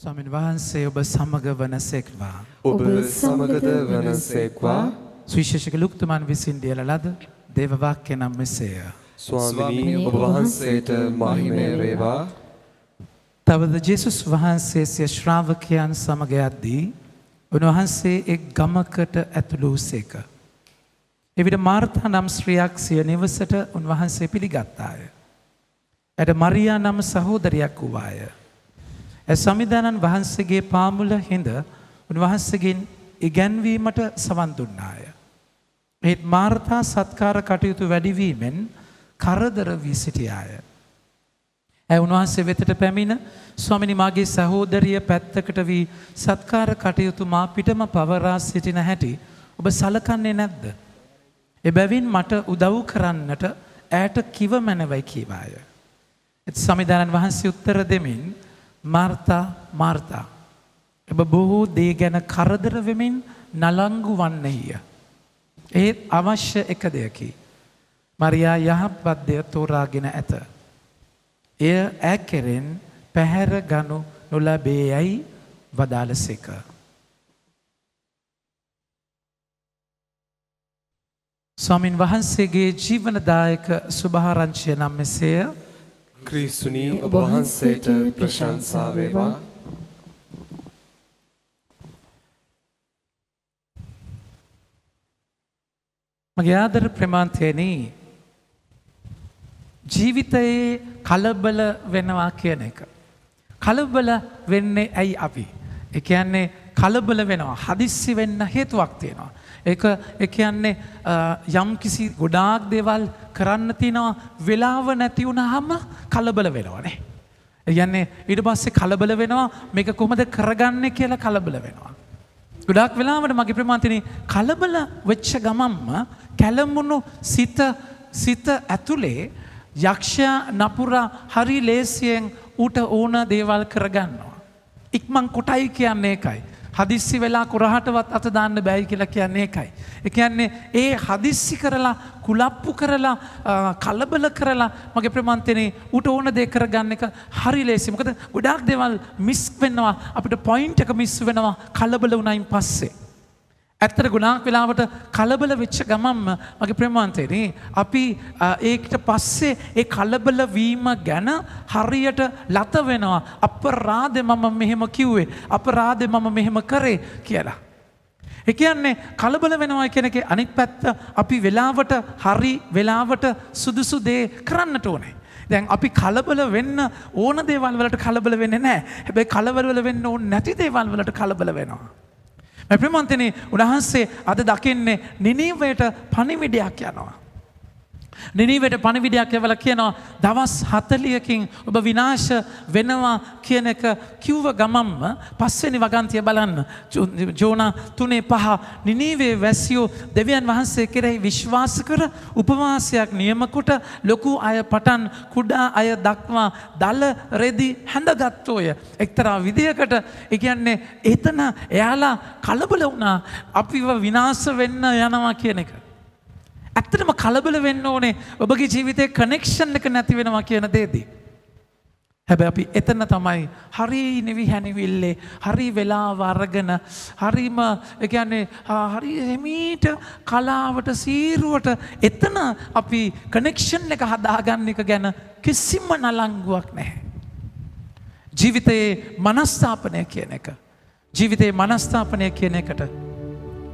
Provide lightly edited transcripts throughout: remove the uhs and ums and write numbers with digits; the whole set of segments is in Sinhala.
ස්වාමීන් වහන්සේ ඔබ සමග වනසේක්වා. ඔබ සමගද වනසේක්වා. සුවිශේෂක ලුක්තුමන් විසින් දියල ලද දේව වාක්‍ය නම් මෙසේය. ස්වාමීනි ඔබ වහන්සේට මහිමය වේවා. තවද ජේසුස් වහන්සේ සිය ශ්‍රාවකයන් සමග යද්දී උන්වහන්සේ එක් ගමකට ඇතුළු වූසේක. එවිට මාර්තා නම් ස්ත්‍රියක් සිය නිවසට උන්වහන්සේ පිළිගත්තාය. ඇයට මරියා නම් සහෝදරියක් වූවාය. සමිදානන් වහන්සේගේ පාමුල හිඳ උන්වහන්සේගෙන් ඉගැන්වීමට සවන් දුන්නාය. ඒත් මාර්තා සත්කාර කටයුතු වැඩිවීමෙන් කරදර වී සිටියාය. ඇය උන්වහන්සේ වෙතට පැමිණ ස්වාමිනී මාගේ සහෝදරිය පැත්තකට වී සත්කාර කටයුතු මා පිටම පවරා සිටින හැටි ඔබ සලකන්නේ නැද්ද? එබැවින් මට උදව් කරන්නට ඇයට කිව මැනවයි කීවාය. සමිදානන් වහන්සේ උත්තර දෙමින් මාර්තා මාර්තා ඔබ බොහෝ දේ ගැන කරදර වෙමින් නලංගු වන්නේය. ඒත් අවශ්‍ය එක දෙයකි. මරියා යහපත් දෙය තෝරාගෙන ඇත. එය ඈ කෙරෙන් පැහැර ගනු නොලැබේ යයි වදාළසේක. ස්වාමින් වහන්සේගේ ජීවනදායක සුභාරංචිය නම් මෙසේය. ක්‍රිස්තුනි ඔබ වහන්සේට ප්‍රශංසා වේවා. මගේ ආදර ප්‍රේමාන්තයනි, ජීවිතයේ කලබල වෙනවා කියන එක. කලබල වෙන්නේ ඇයි අපි? ඒ කියන්නේ කලබල වෙනවා හදිස්සි වෙන්න හේතුවක් තියෙනවා. ඒ කියන්නේ යම් කිසි ගොඩාක් දේවල් කරන්න තියෙනවා වෙලාව නැති වුනහම කලබල වෙනවනේ. ඒ කියන්නේ ඊට පස්සේ කලබල වෙනවා මේක කොහොමද කරගන්නේ කියලා කලබල වෙනවා. ගොඩාක් වෙලාවට මගේ ප්‍රමාන්තිනේ කලබල වෙච්ච ගමම්ම කැළඹුණු සිත ඇතුලේ යක්ෂයා නපුරා හරි ලේසියෙන් ඌට ඕන දේවල් කරගන්නවා. ඉක්මන් කොටයි කියන්නේ ඒකයි. හදිස්සි වෙලා කුරහටවත් අත දාන්න බෑයි කියලා කියන්නේ ඒකයි. ඒ කියන්නේ ඒ හදිස්සි කරලා කුලප්පු කරලා කලබල කරලා මගේ ප්‍රමාන්තනේ ඌට ඕන දේ කරගන්න එක හරි ලේසි. මොකද ගොඩාක් දේවල් මිස් වෙනවා, අපිට පොයින්ට් එක මිස් වෙනවා කලබල වුණයින් පස්සේ. ඇත්තට ගොඩාක් වෙලාවට කලබල වෙච්ච ගමන්ම මගේ ප්‍රමාන්තනේ අපි ඒකට පස්සේ ඒ කලබල වීම ගැන හරියට ලත වෙනවා. අපරාධේ මම මෙහෙම කිව්වේ, අපරාධේ මම මෙහෙම කරේ කියලා. ඒ කියන්නේ කලබල වෙනවා කියන එකේ අනිත් පැත්ත අපි වෙලාවට හරි වෙලාවට සුදුසු දේ කරන්නට ඕනේ. දැන් අපි කලබල වෙන්න ඕන දේවල් වලට කලබල වෙන්නේ නැහැ. හැබැයි කලබල වෙන්න ඕන නැති දේවල් වලට කලබල වෙනවා. මම ප්‍රමාන්තනේ උන්වහන්සේ අද දකින්නේ නිනීවයට පණිවිඩයක් යනවා. නිනීවයට පණිවිඩයක් යවලා කියනවා දවස් 40කින් ඔබ විනාශ වෙනවා කියන එක කිව්ව ගමම්ම පස්වෙනි වගන්තිය බලන්න ජෝනා 3:5 නිනීවේ වැසියෝ දෙවියන් වහන්සේ කෙරෙහි විශ්වාස කර උපවාසයක් නියම කොට ලොකු අය පටන් කුඩා අය දක්වා දල රෙදි හැඳගත්තෝය. එක්තරා විදියකට ඒ කියන්නේ එතන එයාලා කලබල වුණා අපිව විනාශ වෙන්න යනවා කියන එක. ඇත්තටම කලබල වෙන්න ඕනේ ඔබගේ ජීවිතේ කනෙක්ෂන් එක නැති වෙනවා කියන දේදී. හැබැයි අපි එතන තමයි හරි නිවි හැනිවිල්ලේ හරි වෙලාව අරගෙන හරිම ඒ කියන්නේ හරි එමීට කලාවට සීරුවට එතන අපි කනෙක්ෂන් එක හදාගන්න එක ගැන කිසිම නලංගුවක් නැහැ. ජීවිතයේ මනස්ථාපනය කියන එක. ජීවිතයේ මනස්ථාපනය කියන එකට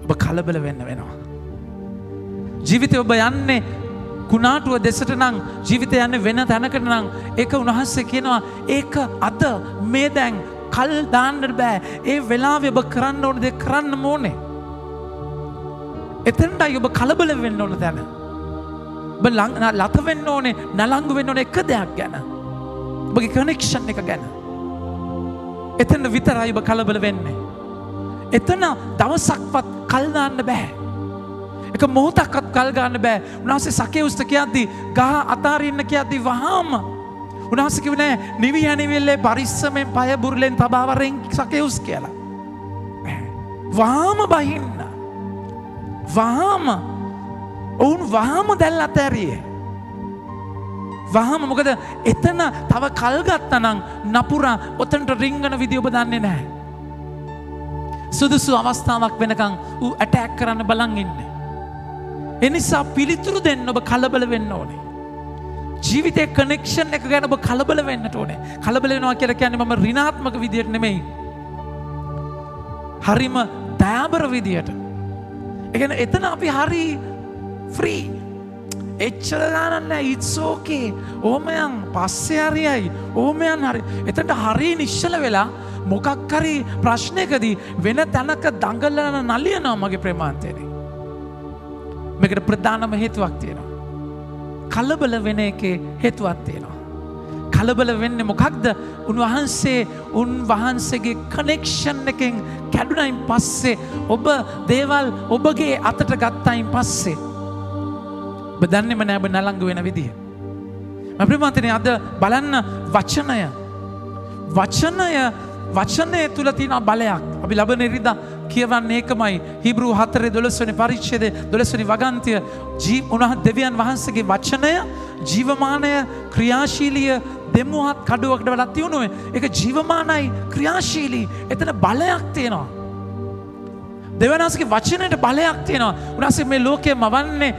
ඔබ කලබල වෙන්න වෙනවා. ජීවිතය ඔබ යන්නේ කුණාටුව දෙසට නම් ජීවිතය යන්නේ වෙන තැනකට නම් ඒක උන්වහන්සේ කියනවා ඒක අද මේ දැන් කල් දාන්න බෑ. ඒ වෙලාවේ ඔබ කරන්න ඕන දේ කරන්න ඕනේ. එතනටයි ඔබ කලබල වෙන්න ඕන තැන. ඔබ ලත වෙන්න ඕනේ, නලංගු වෙන්න ඕනේ එක දෙයක් ගැන. ඔබගේ කනෙක්ෂන් එක ගැන. එතන විතරයි ඔබ කලබල වෙන්නේ. එතන දවසක්වත් කල් දාන්න බෑ. එක මොහොතක්වත් කල් ගන්න බෑ. උන්වහන්සේ සකේවුස්ට කියද්දි ගහ අතාරින්න කියද්දි වහාම උන්වහන්සේ කිව්වේ නෑ නිවි හැනිවිල්ලේ පරිස්සමෙන් පය බුරුලෙන් තබා වරෙන් සකේවුස් කියලා. වහාම බහින්න. වහාම දැල් අතෑරියේ. වහම මොකද එතන තව කල් ගත්තා නම් නපුරා ඔතනට රිංගන විදිය ඔබ දන්නේ නැහැ. සුදුසු අවස්ථාවක් වෙනකන් ඌ ඇටැක් කරන්න බලන් ඉන්නේ. ඒ නිසා පිළිතුරු දෙන්න ඔබ කලබල වෙන්න ඕනේ. ජීවිතේ කනෙක්ෂන් එක ගැන ඔබ කලබල වෙන්නට ඕනේ. කලබල වෙනවා කියලා කියන්නේ මම ඍණාත්මක විදියට නෙමෙයි. හරිම දයාබර විදියට. ඒ කියන්නේ එතන අපි හරි ෆ්‍රී. එච්චර ගානක් නැහැ. ඉට්ස් ඕකේ. ඕමයන් පස්සේ හරියයි. ඕමයන් හරි. එතනට හරි නිශ්චල වෙලා මොකක් හරි ප්‍රශ්නයකදී වෙන තැනක දඟලන නලියනවා මගේ ප්‍රේමාන්තයනේ. මේකට ප්‍රධානම හේතුවක් තියෙනවා. කලබල වෙන එකේ හේතුවක් තියෙනවා. කලබල වෙන්නේ මොකක්ද? උන්වහන්සේගේ කනෙක්ෂන් එකෙන් කැඩුනයින් පස්සේ ඔබ දේවල් ඔබගේ අතට ගත්තයින් පස්සේ ඔබ දන්නේම නෑ ඔබ නලංගු වෙන විදිය. මම ප්‍රේමවන්තනේ අද බලන්න වචනය තුල තියෙන බලයක්. අපි ලබන ඉරිදා කියවන්නේ ඒකමයි. හීබ්‍රු 4:12 වෙනි පරිච්ඡේදයේ 12 වෙනි වගන්තිය දෙවියන් වහන්සේගේ වචනය ජීවමානය ක්‍රියාශීලී දෙමුහත් කඩුවකට වඩා තියුණුවේ. ඒක ජීවමානයි ක්‍රියාශීලී. එතන බලයක් තියෙනවා. දෙවියන් වහන්සේගේ වචනයට බලයක් තියෙනවා. උන්වහන්සේ මේ ලෝකය මවන්නේ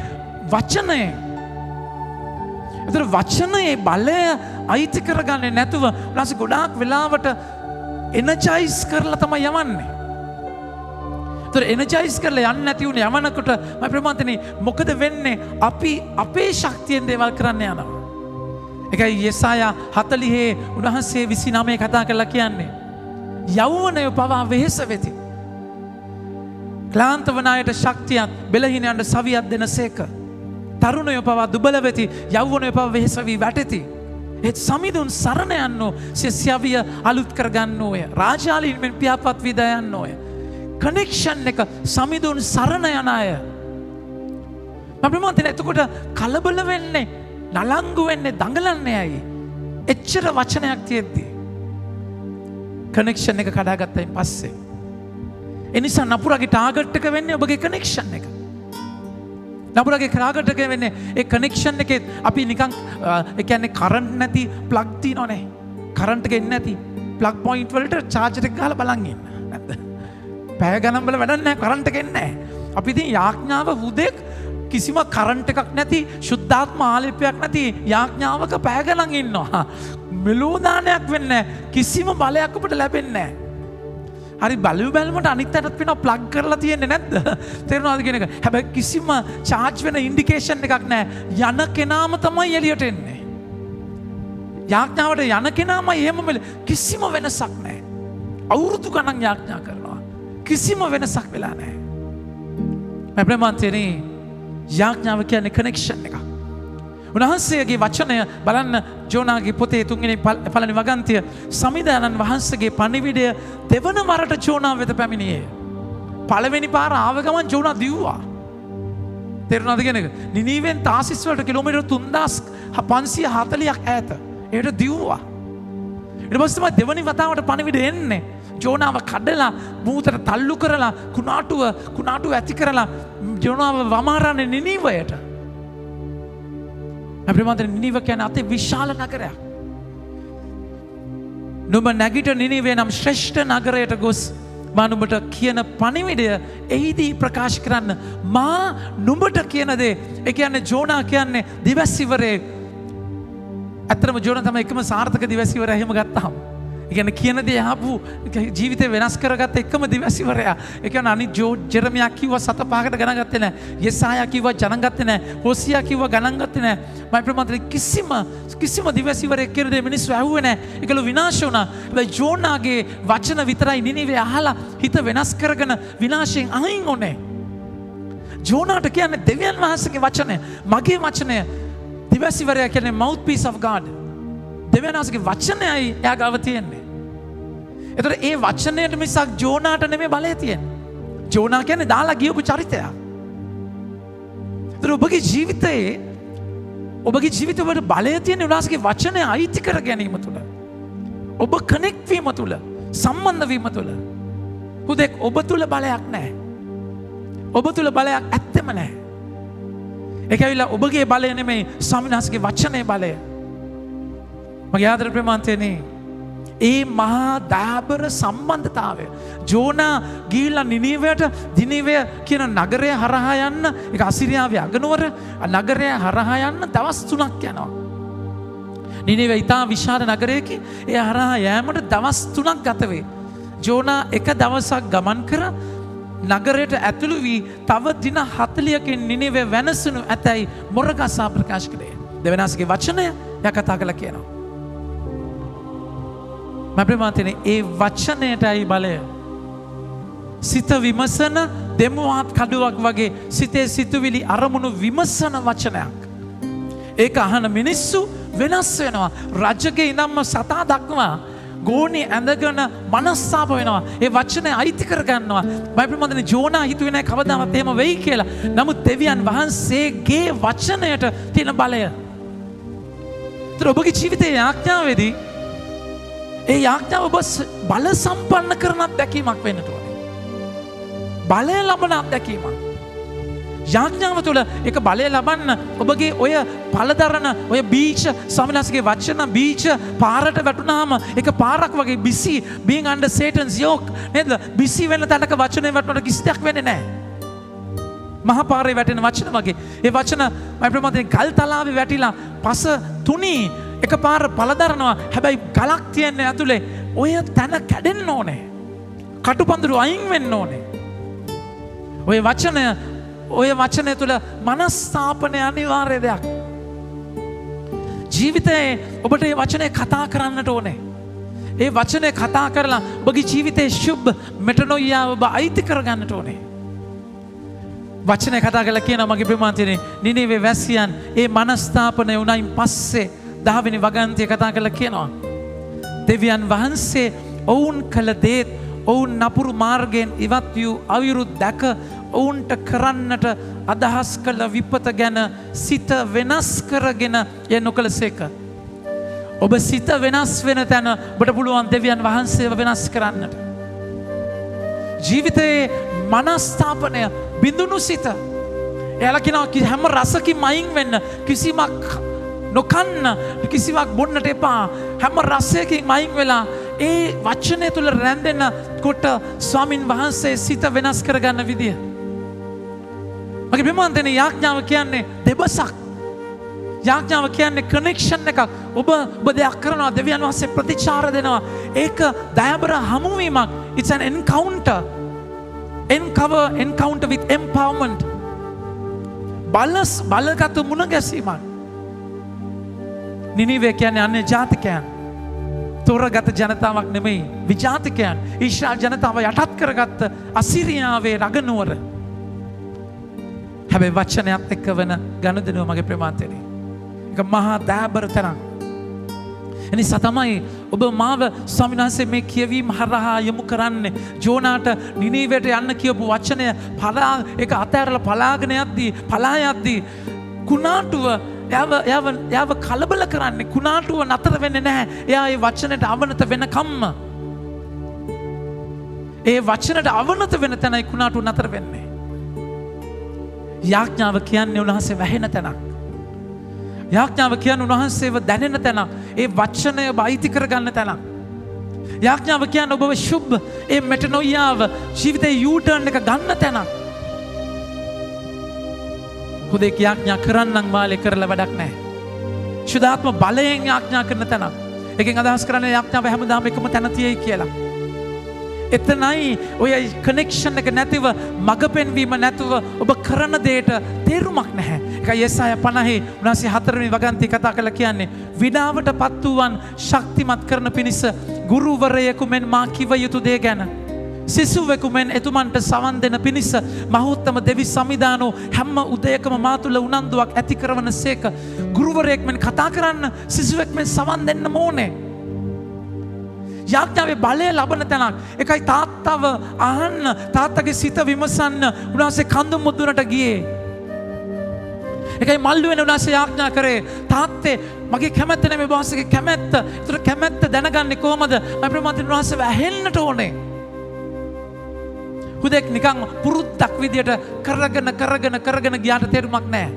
වචනයෙන්. ඒතර වචනයේ බලය අයිති කරගන්නේ නැතුව උන්වහන්සේ ගොඩාක් වෙලාවට එනර්ජයිස් කරලා තමයි යවන්නේ. ඒතර එනර්ජයිස් කරලා යන්නේ නැති උනේ යවනකොට මම ප්‍රමාන්තනේ මොකද වෙන්නේ? අපි අපේ ශක්තියෙන් දේවල් කරන්න යනවා. ඒකයි යෙසායා 40 උන්වහන්සේ 29 කතා කරලා කියන්නේ. යෞවනය පවා වෙහෙස වෙති. ක්ලාන්ත වන අයට ශක්තියක්, බෙලහීනයන්ට සවියක් දෙනසේක. තරුණය පවා දුබල වෙති, යෞවනය පවා වෙහෙස වී වැටෙති. ඒත් සමිඳුන් සරණ යන්නෝ සියවිය අලුත් කරගන්නෝය. රාජාලීන් මෙන් පියාපත් වී දයන්නෝය. කනෙක්ෂන් එක සමිඳුන් සරණ යන අය. මම ප්‍රමාන්තනේ එතකොට කලබල වෙන්නේ, නලංගු වෙන්නේ, දඟලන්නේ ඇයි? එච්චර වචනයක් තියෙද්දි. කනෙක්ෂන් එක කඩාගත්තයින් පස්සේ. ඒ නිසා නපුරගේ ටාගට් එක වෙන්නේ ඔබගේ කනෙක්ෂන් එක. නපුරගේ ටාගට් එක වෙන්නේ ඒ කනෙක්ෂන් එකේ අපි නිකන් ඒ කියන්නේ කරන්ට් නැති ප්ලග් තියනෝනේ. කරන්ට් එක එන්නේ නැති ප්ලග් පොයින්ට් වලට චාර්ජර් එක ගහලා බලන් ඉන්න. නැද්ද? පැය ගණන් වල වැඩක් නැහැ, කරන්ට් එක එන්නේ නැහැ. අපි ඉතින් යාඥාව හුදෙක් කිසිම කරන්ට් එකක් නැති, ශුද්ධාත්ම ආලේපයක් නැති යාඥාවක පැය ගණන් ඉන්නවා. මෙලෝ දානයක් වෙන්නේ නැහැ. කිසිම බලයක් ඔබට ලැබෙන්නේ නැහැ. හරි බැලුමට අනිත් අතට පින ප්ලග් කරලා තියෙන්නේ නැද්ද? තේරුණාද කියන එක? හැබැයි කිසිම charge වෙන ඉන්ඩිකේෂන් එකක් නැහැ. යන කෙනාම තමයි එළියට එන්නේ. යාඥාවට යන කෙනාමයි එහෙම කිසිම වෙනසක් නැහැ. අවුරුදු ගණන් යාඥා කරනවා. කිසිම වෙනසක් වෙලා නැහැ. මම ප්‍රමාන්තනේ යාඥාව කියන්නේ කනෙක්ෂන් එකක්. උන්වහන්සේගේ වචනය බලන්න ජෝනාගේ පොතේ 3 වෙනි පළවෙනි වගන්තිය සමිදානන් වහන්සේගේ පණිවිඩය දෙවන වරට ජෝනා වෙත පැමිණියේ. පළවෙනි පාර ආව ගමන් ජෝනා දිව්වා. තේරුණාද කියන එක? නිනීවෙන් තාසිස් වලට කිලෝමීටර් 3540ක් ඈත. ඒකට දිව්වා. ඊට පස්සේ තමයි දෙවනි වතාවට පණිවිඩ එන්නේ. ජෝනාව කඩලා මූතට තල්ලු කරලා කුණාටුව ඇති කරලා ජෝනාව වමාරන්නේ නිනීවයට. අප්‍රමාන්තර නිනීව කියන්නේ අති විශාල නගරයක්. නුඹ නැගිට නිනීවේ නම් ශ්‍රේෂ්ඨ නගරයට ගොස් මා නුඹට කියන පණිවිඩය එහිදී ප්‍රකාශ කරන්න. මා නුඹට කියන දේ, ඒ කියන්නේ ජෝනා කියන්නේ දිවැසිවරේ. අතරම ජෝනා තමයි එකම සාර්ථක දිවැසිවරයා එහෙම ගත්තාම. ඒ කියන්නේ කියන දේ ආපු ජීවිතේ වෙනස් කරගත්ත එකම දිවැසිවරයා. ඒ කියන්නේ අනිත් ජෙරමියා කිව්වා 7-5කට ගණන් ගත්තේ නැහැ. යෙසායා කිව්වා ගණන් ගත්තේ නැහැ. හොසියා කිව්වා ගණන් ගත්තේ නැහැ. මම ප්‍රමාන්තර කිසිම දිවැසිවරයෙක් කියන දේ මිනිස්සු ඇහුවේ නැහැ. ඒකළු විනාශ වුණා. හැබැයි ජෝනාගේ වචන විතරයි නිනිවේ අහලා හිත වෙනස් කරගෙන විනාශයෙන් අයින් වුණේ. ජෝනාට කියන්නේ දෙවියන් වහන්සේගේ වචනය, මගේ වචනය. දිවැසිවරයා කියන්නේ mouth piece of God. දෙවියන් වහන්සේගේ වචනයයි එයා ගාව තියෙන්නේ. එතකොට ඒ වචනයට මිසක් ජෝනාට නෙමෙයි බලය තියෙන්නේ. ජෝනා කියන්නේ දාලා ගියපු චරිතයක්. එතකොට ඔබගේ ජීවිතේ වල බලය තියෙන්නේ උන්වහන්සේගේ වචනය අයිති කර ගැනීම තුළ. ඔබ කනෙක්ට් වීම තුළ, සම්බන්ධ වීම තුළ. හුදෙක් ඔබ තුළ බලයක් නැහැ. ඔබ තුළ බලයක් ඇත්තෙම නැහැ. ඒක ඇවිල්ලා ඔබගේ බලය නෙමෙයි, ස්වාමීන් වහන්සේගේ වචනේ බලය. මගේ ආදර ප්‍රේමාන්තයනේ ඒ මහා දාබර සම්බන්ධතාවය ජෝනා ගිහිල්ලා නිනීවයට දිනීවය කියන නගරය හරහා යන්න ඒක අසිරියාවේ අගනුවර නගරය හරහා යන්න දවස් 3ක් යනවා. නිනීවය ඉතා විශාල නගරයකි. ඒ හරහා යෑමට දවස් 3ක් ගත වේ. ජෝනා එක දවසක් ගමන් කර නගරයට ඇතුළු වී තව දින 40කින් නිනීවය වෙනසුණු ඇතැයි මොරගසා ප්‍රකාශ කළේ. දෙවනාසගේ වචනය යා කතා කළා කියනවා. මැප්‍රමාතනේ ඒ වචනයටයි බලය. සිත විමසන දෙමුවාත් කඩුවක් වගේ සිතේ සිතුවිලි අරමුණු විමසන වචනයක්. ඒක අහන මිනිස්සු වෙනස් වෙනවා. රජගේ ඉඳන්ම සතා දක්වා ගෝණි ඇඳගෙන මනස්ථාප වෙනවා. ඒ වචනය අයිති කරගන්නවා. මැප්‍රමාතනේ ජෝනා හිතුවේ නැහැ කවදාවත් එහෙම වෙයි කියලා. නමුත් දෙවියන් වහන්සේගේ වචනයට තියෙන බලය. ඒතර ඔබගේ ජීවිතයේ ආඥාවේදී ඒ යාඥාව ඔබ බල සම්පන්න කරන අත්දැකීමක් වෙන්නට ඕනේ. බලය ලබන අත්දැකීමක්. යාඥාව තුළ ඒක බලය ලබන්න ඔබගේ ඔය පළදරන ඔය බීජ ස්වාමිනාසගේ වචන බීජ පාරට වැටුනහම ඒක පාරක් වගේ busy being under Satan's yoke නේද? බිසි වෙන තැනක වචනේ වැටුනට කිසි දෙයක් වෙන්නේ නැහැ. මහා පාරේ වැටෙන වචන වගේ. ඒ වචන මම ප්‍රමාදයෙන් ගල් තලාවේ වැටිලා පස තුනී එක පාර පළදරනවා. හැබැයි ගලක් තියන්නේ ඇතුලේ. ඔය තැන කැඩෙන්න ඕනේ. කටුපඳුරු අයින් වෙන්න ඕනේ. ඔය වචනය තුළ මනස්ථාපනය අනිවාර්ය දෙයක්. ජීවිතයේ ඔබට ඒ වචනය කතා කරන්නට ඕනේ. ඒ වචනය කතා කරලා ඔබගේ ජීවිතයේ ශුභ මෙටනොයියාව ඔබ අයිති කරගන්නට ඕනේ. වචනය කතා කරලා කියනවා මගේ ප්‍රමාන්තනේ නිනීවේ වැසියන් ඒ මනස්ථාපනය වුණයින් පස්සේ 10 වෙනි වගන්තිය කතා කරලා කියනවා දෙවියන් වහන්සේ ඔවුන් කළ දේත් ඔවුන් නපුරු මාර්ගයෙන් ඉවත් වූ අවිරුත් දැක ඔවුන්ට කරන්නට අදහස් කළ විපත ගැන සිත වෙනස් කරගෙන ය නොකළසේක. ඔබ සිත වෙනස් වෙන තැන ඔබට පුළුවන් දෙවියන් වහන්සේව වෙනස් කරන්නට. ජීවිතයේ මනස්ථාපනය බිඳුණු සිත. එයාලා කියනවා හැම රසකින් අයින් වෙන්න කිසිමක් නොකන්න කිසිවක් බොන්නට එපා. හැම රසයකින් අයින් වෙලා ඒ වචනය තුළ රැඳෙන කොට ස්වාමින් වහන්සේ සිත වෙනස් කරගන්න විදිය. මගේ ප්‍රමාන්තනේ යාඥාව කියන්නේ දෙබසක්. යාඥාව කියන්නේ කනෙක්ෂන් එකක්. ඔබ දෙයක් කරනවා දෙවියන් වහන්සේ ප්‍රතිචාර දෙනවා. ඒක දයාබර හමුවීමක්. It's an encounter. Encounter with empowerment. බලගත් මුණ ගැසීමක්. නිනීවේ කියන්නේ අන්‍ය ජාතිකයන්. තොරගත ජනතාවක් නෙමෙයි. විජාතිකයන්. ඊශ්‍රායල් ජනතාව යටත් කරගත්ත අසිරියාවේ රගනුවර. හැබැයි වචනයත් එක්ක වෙන ගනුදෙනුව මගේ ප්‍රමාන්තනේ. ඒක මහා දයාබර තරම්. එනිසා තමයි ඔබ මාව ස්වාමීන් වහන්සේ මේ කියවීම හරහා යොමු කරන්නේ. ජෝනාට නිනීවයට යන්න කියපු වචනය ඒක අතහැරලා පලා යද්දී කුණාටුව එයාව කලබල කරන්නේ. කුණාටුව නතර වෙන්නේ නැහැ. එයා ඒ වචනයට අවනත වෙනකම්ම. ඒ වචනයට අවනත වෙන තැනයි කුණාටුව නතර වෙන්නේ. යාඥාව කියන්නේ උන්වහන්සේ වැහෙන තැනක්. යාඥාව කියන්නේ උන්වහන්සේව දැනෙන තැනක්. ඒ වචනය බයිති කරගන්න තැනක්. යාඥාව කියන්නේ ඔබව ශුභ ඒ මෙටනොයියාව ජීවිතේ යූටර්න් එක ගන්න තැනක්. හුදෙක් යාඥා කරන්නම් වාලේ කරලා වැඩක් නැහැ. ශුද්ධාත්ම බලයෙන් යාඥා කරන තැනක්. එකෙන් අදහස් කරන්නේ යාඥාව හැමදාම එකම තැන තියෙයි කියලා. එතනයි ඔය කනෙක්ෂන් එක නැතිව මඟ පෙන්වීම නැතුව ඔබ කරන දෙයට තේරුමක් නැහැ. ඒකයි යෙසායා 50 94 වෙනි වගන්තිය කතා කරලා කියන්නේ විඩාවට පත් වූවන් ශක්තිමත් කරන පිණිස ගුරුවරයෙකු මෙන් මා කිව යුතු දේ ගැන සිසුවෙකු මෙන් එතුමන්ට සවන් දෙන පිණිස මහෝත්තම දෙවි සමිදානෝ හැම උදයකම මා තුළ උනන්දුවක් ඇති කරවන සේක. ගුරුවරයෙක් මෙන් කතා කරන්න සිසුවෙක් මෙන් සවන් දෙන්න ඕනේ. යාඥාවේ බලය ලබන තැනක්. එකයි තාත්තව අහන්න තාත්තගේ සිත විමසන්න උන්වහන්සේ කඳු මුදුනට ගියේ. එකයි මල්ලු වෙන උන්වහන්සේ යාඥා කරේ තාත්තේ මගේ කැමැත්ත නෙමෙයි බොහොසගේ කැමැත්ත. ඒතර කැමැත්ත දැනගන්නේ කොහමද? මම ප්‍රමාදින් උන්වහන්සේ ඇහෙන්නට ඕනේ. හුදෙක් නිකන් පුරුද්දක් විදියට කරගෙන ගියාට තේරුමක් නැහැ.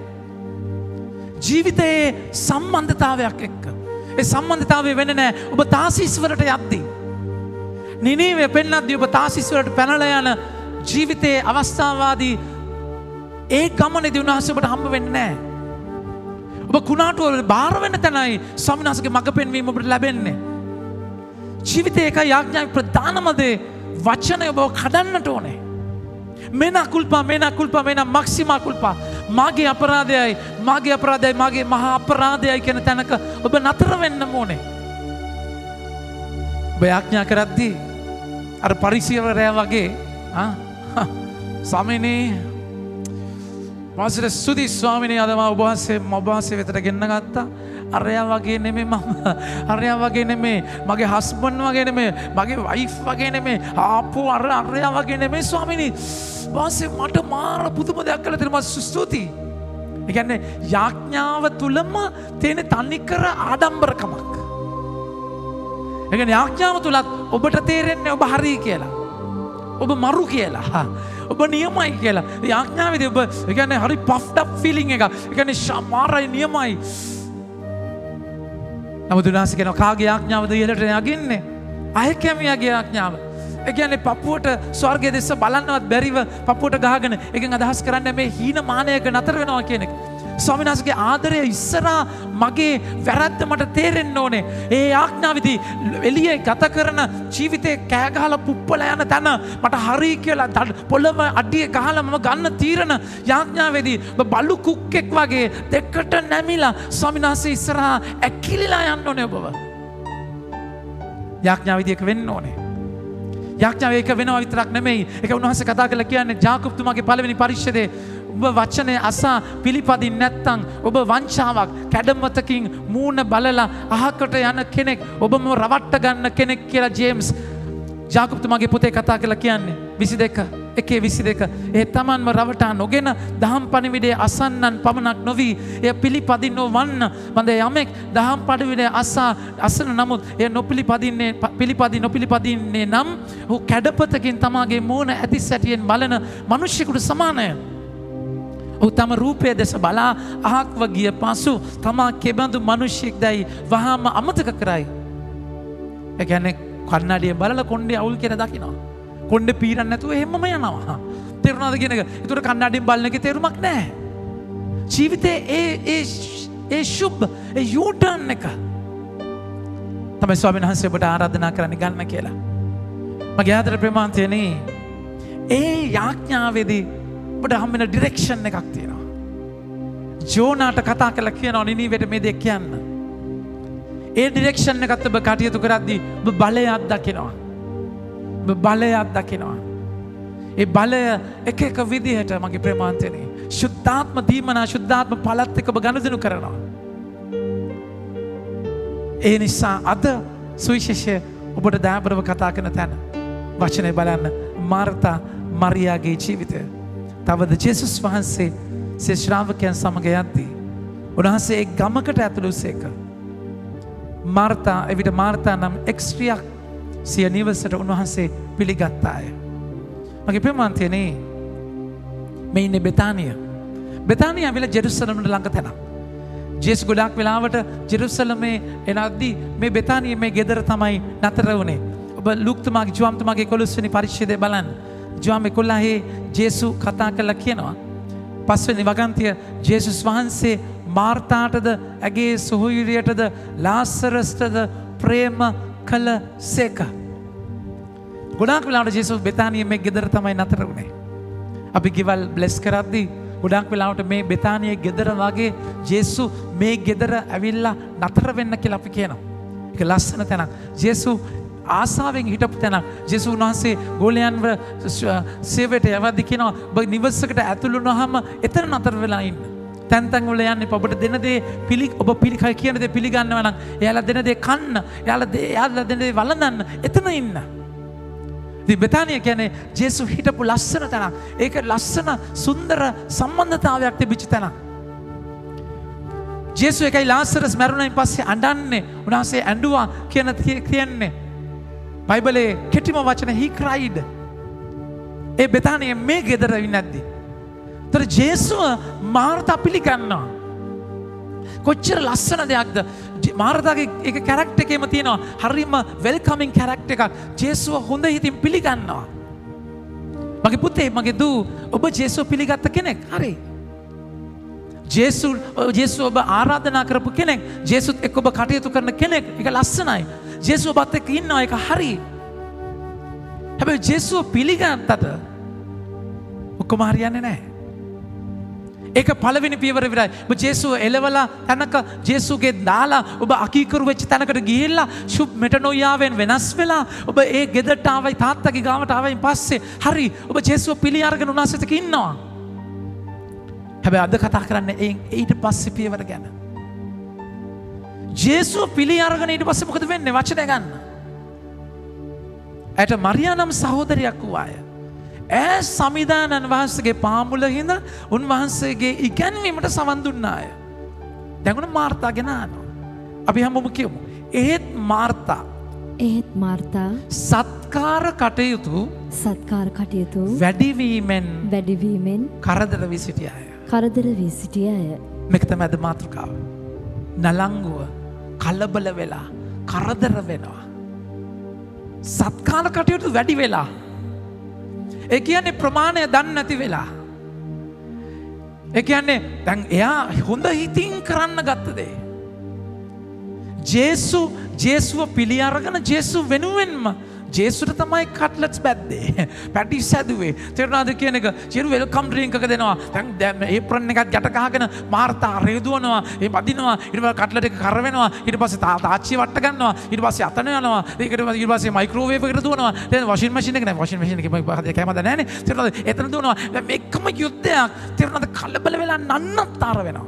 ජීවිතයේ සම්බන්ධතාවයක් එක්ක ඒ සම්බන්ධතාවය වෙන්නේ නැහැ. ඔබ තාසිස් වලට යද්දී. නිනීවේ පෙන්නද්දී ඔබ තාසිස් වලට පැනලා යන ජීවිතයේ අවස්ථාවාදී ඒ ගමනේදී උන්වහන්සේ ඔබට හම්බ වෙන්නේ නැහැ. ඔබ කුණාටුව වල බාර වෙන තැනයි ස්වාමීන් වහන්සේගේ මඟ පෙන්වීම ඔබට ලැබෙන්නේ. ජීවිතයේ එකයි යාඥාවේ ප්‍රධානම දේ වචනය ඔබ කඩන්නට ඕනේ. මෙනා කුල්පා මෙනා මක්සිමා කුල්පා මාගේ අපරාධයයි මාගේ මහා අපරාධයයි කියන තැනක ඔබ නතර වෙන්න ඕනේ. ඔබ යාඥා කරද්දී අර පරිසේවකයා වගේ ස්වාමීනි මාසෙට සුදි ස්වාමීනි අද මම ඔබ වහන්සේ වෙතට ගෙන්න ගත්තා. අරයා වගේ නෙමෙයි මම. අරයා වගේ නෙමෙයි. මගේ හස්බන්ඩ් වගේ නෙමෙයි. මගේ වයිෆ් වගේ නෙමෙයි. ආපෝ අරයා වගේ නෙමෙයි ස්වාමීනි. වාසේ මට මාර පුදුම දෙයක් කළා තියෙනවා. ස්තුතියි. ඒ කියන්නේ යාඥාව තුලම තියෙන තනිකර ආඩම්බරකමක්. ඒ කියන්නේ යාඥාව තුලත් ඔබට තේරෙන්නේ ඔබ හරි කියලා. ඔබ මරු කියලා. ඔබ නියමයි කියලා. යාඥාවේදී ඔබ ඒ කියන්නේ හරි පෆ්ඩ් අප් ෆීලිං එක. ඒ කියන්නේ සමාරයි නියමයි. නමුත් උන්වහන්සේ කියනවා කාගේ යාඥාවද ඉහළට යගින්නේ? අයකැමියාගේ යාඥාව. ඒ කියන්නේ පපුවට ස්වර්ගයේ දෙස බලන්නවත් බැරිව පපුවට ගහගෙන එකෙන් අදහස් කරන්නේ මේ හීන මානයක නතර වෙනවා කියන එක. ස්වාමීන් වහන්සේගේ ආදරය ඉස්සරහා මගේ වැරද්ද මට තේරෙන්න ඕනේ. ඒ යාඥාවේදී එළියේ ගත කරන ජීවිතේ කෑ ගහලා පුප්පලා යන තැන මට හරි කියලා පොළව අඩිය ගහලා මම ගන්න තීරණ යාඥාවේදී බලු කුක්ෙක් වගේ දෙකට නැමිලා ස්වාමීන් වහන්සේ ඉස්සරහා ඇකිලිලා යන්න ඕනේ ඔබව. යාඥාවේදී එක වෙන්න ඕනේ. යාඥාව එක වෙනවා විතරක් නෙමෙයි. ඒක උන්වහන්සේ කතා කරලා කියන්නේ ජාකබ්තුමාගේ පළවෙනි පරිච්ඡේදයේ ඔබ වචනේ අසා පිළිපදින් නැත්තම් ඔබ වංචාවක් කැඩමතකින් මූණ බලලා අහකට යන කෙනෙක් ඔබම රවට්ට ගන්න කෙනෙක් කියලා ජේම්ස් ජාකබ්තුමාගේ පුතේ කතා කරලා කියන්නේ 22:22 ඒ තමන්ම රවටා නොගෙන දහම් පණිවිඩයේ අසන්නන් පමණක් නොවි එය පිළිපදින් නොවන්න මන්ද යමෙක් දහම් පණිවිඩය අසන නමුත් එය නොපිළිපදින්නේ නම් ඔහු කැඩපතකින් තමාගේ මූණ ඇති සැටියෙන් බලන මිනිසෙකුට සමානය. ඔහු තම රූපය දෙස බලා අහක්ව ගිය පසු තමා කෙබඳු මිනිසෙක් දැයි වහාම අමතක කරයි. ඒ කියන්නේ කන්නඩිය බලලා කොණ්ඩේ අවුල් කියලා දකිනවා. කොණ්ඩේ පීරන්න නැතුව එහෙමම යනවා. තේරුණාද කියන එක? ඒතර කන්නඩියෙන් බලන එකේ තේරුමක් නැහැ. ජීවිතේ ඒ ෂුබ් ඒ යූටර්න් එක තමයි ස්වාමීන් වහන්සේ ඔබට ආරාධනා කරන්න ගන්න කියලා. මගේ ආදර ප්‍රේමාන්තයනි ඒ යාඥාවේදී ඔබට හම්බෙන ඩිරෙක්ෂන් එකක් තියෙනවා. ජෝනාට කතා කරලා කියනවා නිනීවෙට මේ දෙයක් කියන්න. ඒ ඩිරෙක්ෂන් එකත් ඔබ කටයුතු කරද්දී ඔබ බලයක් දකිනවා. ඔබ බලයක් දකිනවා. ඒ බලය එක එක විදිහට මගේ ප්‍රේමාන්තයනි සුද්ධාත්ම දීමනා සුද්ධාත්ම පළත් එක්ක ඔබ ගනුදෙනු කරනවා. ඒ නිසා අද සුවිශේෂය ඔබට දයාබරව කතා කරන තැන වචනය බලන්න මාර්තා මරියාගේ ජීවිතය. තවද ජේසුස් වහන්සේ සිය ශ්‍රාවකයන් සමග යද්දී උන්වහන්සේ එක් ගමකට ඇතුළු සේක. එවිට මාර්තා නම් එක් ස්ත්‍රියක් සිය නිවසට උන්වහන්සේ පිළිගත්තාය. මගේ ප්‍රේමාන්තයනි මේ ඉන්නේ බෙතානිය. බෙතානිය ඇවිල්ලා ජෙරුසලමට ළඟ තැනක්. ජේසුස් ගොඩාක් වෙලාවට ජෙරුසලමේ එනද්දී මේ බෙතානිය මේ ගෙදර තමයි නතර වුණේ. ඔබ ලූක්තුමාගේ ජෝම්තුමාගේ 11 වෙනි පරිච්ඡේදය බලන්න. ජෝම් 11 ජේසු කතා කරලා කියනවා. 5 වෙනි වගන්තිය ජේසුස් වහන්සේ මාර්තාටද ඇගේ සොහොයුරියටද ලාසරස්ටද ප්‍රේම කළ සේක. ගොඩාක් වෙලාවට ජේසුස් බෙතානිය මේ ගෙදර තමයි නතර වුණේ. අපි ගෙවල් බ්ලෙස් කරද්දී ගොඩාක් වෙලාවට මේ බෙතානියේ ගෙදර වගේ ජේසු මේ ගෙදර ඇවිල්ලා නතර වෙන්න කියලා අපි කියනවා. ඒක ලස්සන තැනක්. ජේසු ආසාවෙන් හිටපු තැනක්. ජේසුස් වහන්සේ ගෝලයන්ව සේවයට යවද්දී කියනවා ඔබ නිවසකට ඇතුළු වුණාම එතන නතර වෙලා ඉන්න. තැන් තැන් වල යන්නේ ඔබට දෙන දේ ඔබ කියන දේ පිළිගන්නවා නම් එයාලා දෙන දේ කන්න, එයාලා දෙන දේ වළඳන්න එතන ඉන්න. ඉතින් බෙතානිය කියන්නේ ජේසු හිටපු ලස්සන තැනක්. ඒක ලස්සන සුන්දර සම්බන්ධතාවයක් තිබිච්ච තැනක්. ජේසු එකයි ලාසරස් මැරුණයින් පස්සේ අඬන්නේ උන්වහන්සේ ඇඬුවා කියන්නේ බයිබලයේ කෙටිම වචන he cried. ඒ බෙතානිය මේ ගෙදර ඉන්නද්දී තර ජේසුව මාර්තා පිළිගන්නවා. කොච්චර ලස්සන දෙයක්ද. මාර්තාගේ එක කැරක්ටර් එකේම තියෙනවා හරිම වෙල්කමින් කැරක්ටර් එකක්. ජේසුව හොඳ හිතින් පිළිගන්නවා. මගේ පුතේ මගේ දූ ඔබ ජේසුව පිළිගත්ත කෙනෙක්. හරි. ජේසුව ඔබ ආරාධනා කරපු කෙනෙක්. ජේසුත් එක්ක ඔබ කටයුතු කරන කෙනෙක්. ඒක ලස්සනයි. ජේසුව ඔබත් එක්ක ඉන්නවා. ඒක හරි. හැබැයි ජේසුව පිළිගත්තට ඔක්කොම හරියන්නේ නැහැ. ඒක පළවෙනි පියවර විතරයි. ඔබ ජේසුව එලවලා තැනක ජේසුගේ දාලා ඔබ අකීකරු වෙච්ච තැනකට ගිහිල්ලා ෂුප් මෙටනොයාවෙන් වෙනස් වෙලා ඔබ ඒ ගෙදරට ආවයි තාත්තගේ ගාවට ආවයින් පස්සේ හරි ඔබ ජේසුව පිළි අරගෙන උන්වහන්සේත් එක්ක ඉන්නවා. හැබැයි අද කතා කරන්නේ ඊට පස්සේ පියවර ගැන. ජේසුව පිළි අරගෙන ඊට පස්සේ මොකද වෙන්නේ? වචනය ගන්න. ඇයට මරියා නම් සහෝදරියක් වූ අය. ඇ සමිදානන් වහන්සේගේ පාමුල හිඳ උන්වහන්සේගේ ඉගැන්වීමට සවන් දුන්න අය. දැන් මාර්තා ගෙන ආනවා. අපි හැමෝම කියමු. ඒත් මාර්තා සත්කාර කටයුතු වැඩිවීමෙන් කරදර වී සිටිය අය. මේක තමයි අද මාතෘකාව. නලංගුව කලබල වෙලා කරදර වෙනවා. සත්කාර කටයුතු වැඩි වෙලා. ඒ කියන්නේ ප්‍රමාණය දන්නේ නැති වෙලා. ඒ කියන්නේ දැන් එයා හොඳ හිතින් කරන්න ගත්ත දේ. ජේසුව පිළි අරගෙන ජේසු වෙනුවෙන්ම ජේසුට තමයි කට්ලට්ස් බැද්දේ. පැටිස් හැදුවේ. තේරුණාද කියන එක? ජේරු වෙල්කම් ඩ්‍රින්ක් එක දෙනවා. දැන් ඒප්‍රන් එකක් යට ගහගෙන මාර්තා රේදුවනවා. ඒ බදිනවා. ඊට පස්සේ කට්ලට් එක කර වෙනවා. ඊට පස්සේ තාච්චිය වට ගන්නවා. ඊට පස්සේ අතන යනවා. ඊට පස්සේ මයික්‍රෝවේව් එකට දුවනවා. දැන් වොෂින් මැෂින් එක නෑ. වොෂින් මැෂින් එකේ කැමද නැහනේ. තේරුණාද? එතන දුවනවා. දැන් මේකම යුද්ධයක්. තේරුණාද? කලබල වෙලා නන්නත්තර වෙනවා.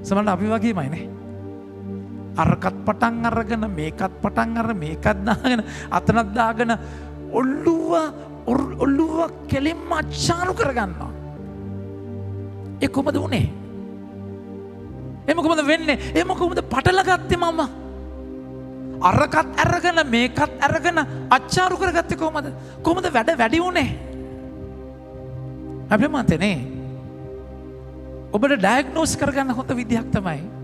සමහරවිට අපි වගේමයිනේ. අරකත් පටන් අරගෙන මේකත් පටන් අරගෙන මේකත් දාගෙන අතනත් දාගෙන ඔල්ලුව කෙලින්ම අච්චාරු කරගන්නවා. ඒ කොහොමද උනේ? ඒ මොකද වෙන්නේ? ඒ මොකද පටලගත්තේ මම? අරකත් අරගෙන මේකත් අරගෙන අච්චාරු කරගත්තේ කොහොමද? කොහොමද වැඩ වැඩි උනේ? අපේ මතනේ ඔබට ඩයග්නෝස් කරගන්න හොඳ විදිහක් තමයි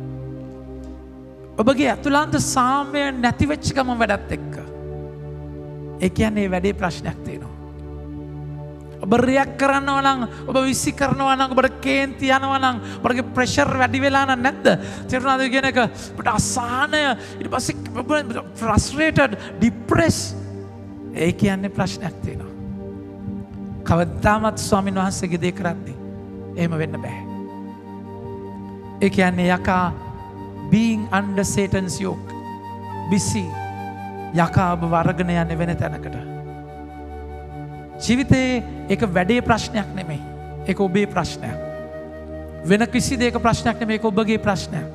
ඔබගේ ඇතුළාන්ත සාමය නැති වෙච්ච ගම වැඩත් එක්ක. ඒ කියන්නේ වැඩේ ප්‍රශ්නයක් තියෙනවා. ඔබ රියැක්ට් කරනවා නම්, ඔබ විසි කරනවා නම්, ඔබට කේන්ති යනවා නම්, ඔබගේ ප්‍රෙෂර් වැඩි වෙලා නම් නැද්ද? තේරුණාද කියන එක? ඔබට අසහනය, ඊට පස්සේ ඔබ ෆ්‍රස්ට්‍රේටඩ්, ડિප්‍රෙස්. ඒ කියන්නේ ප්‍රශ්නයක් තියෙනවා. කවදාවත් ස්වාමීන් වහන්සේගේ දේ කරද්දී එහෙම වෙන්න බෑ. ඒ කියන්නේ යකා being under Satan's yoke. busy. යකා ඔබ වරගෙන යන්නේ වෙන තැනකට. ජීවිතේ ඒක වැඩේ ප්‍රශ්නයක් නෙමෙයි. ඒක ඔබේ ප්‍රශ්නයක්. වෙන කිසි දෙයක ප්‍රශ්නයක් නෙමෙයි. ඒක ඔබගේ ප්‍රශ්නයක්.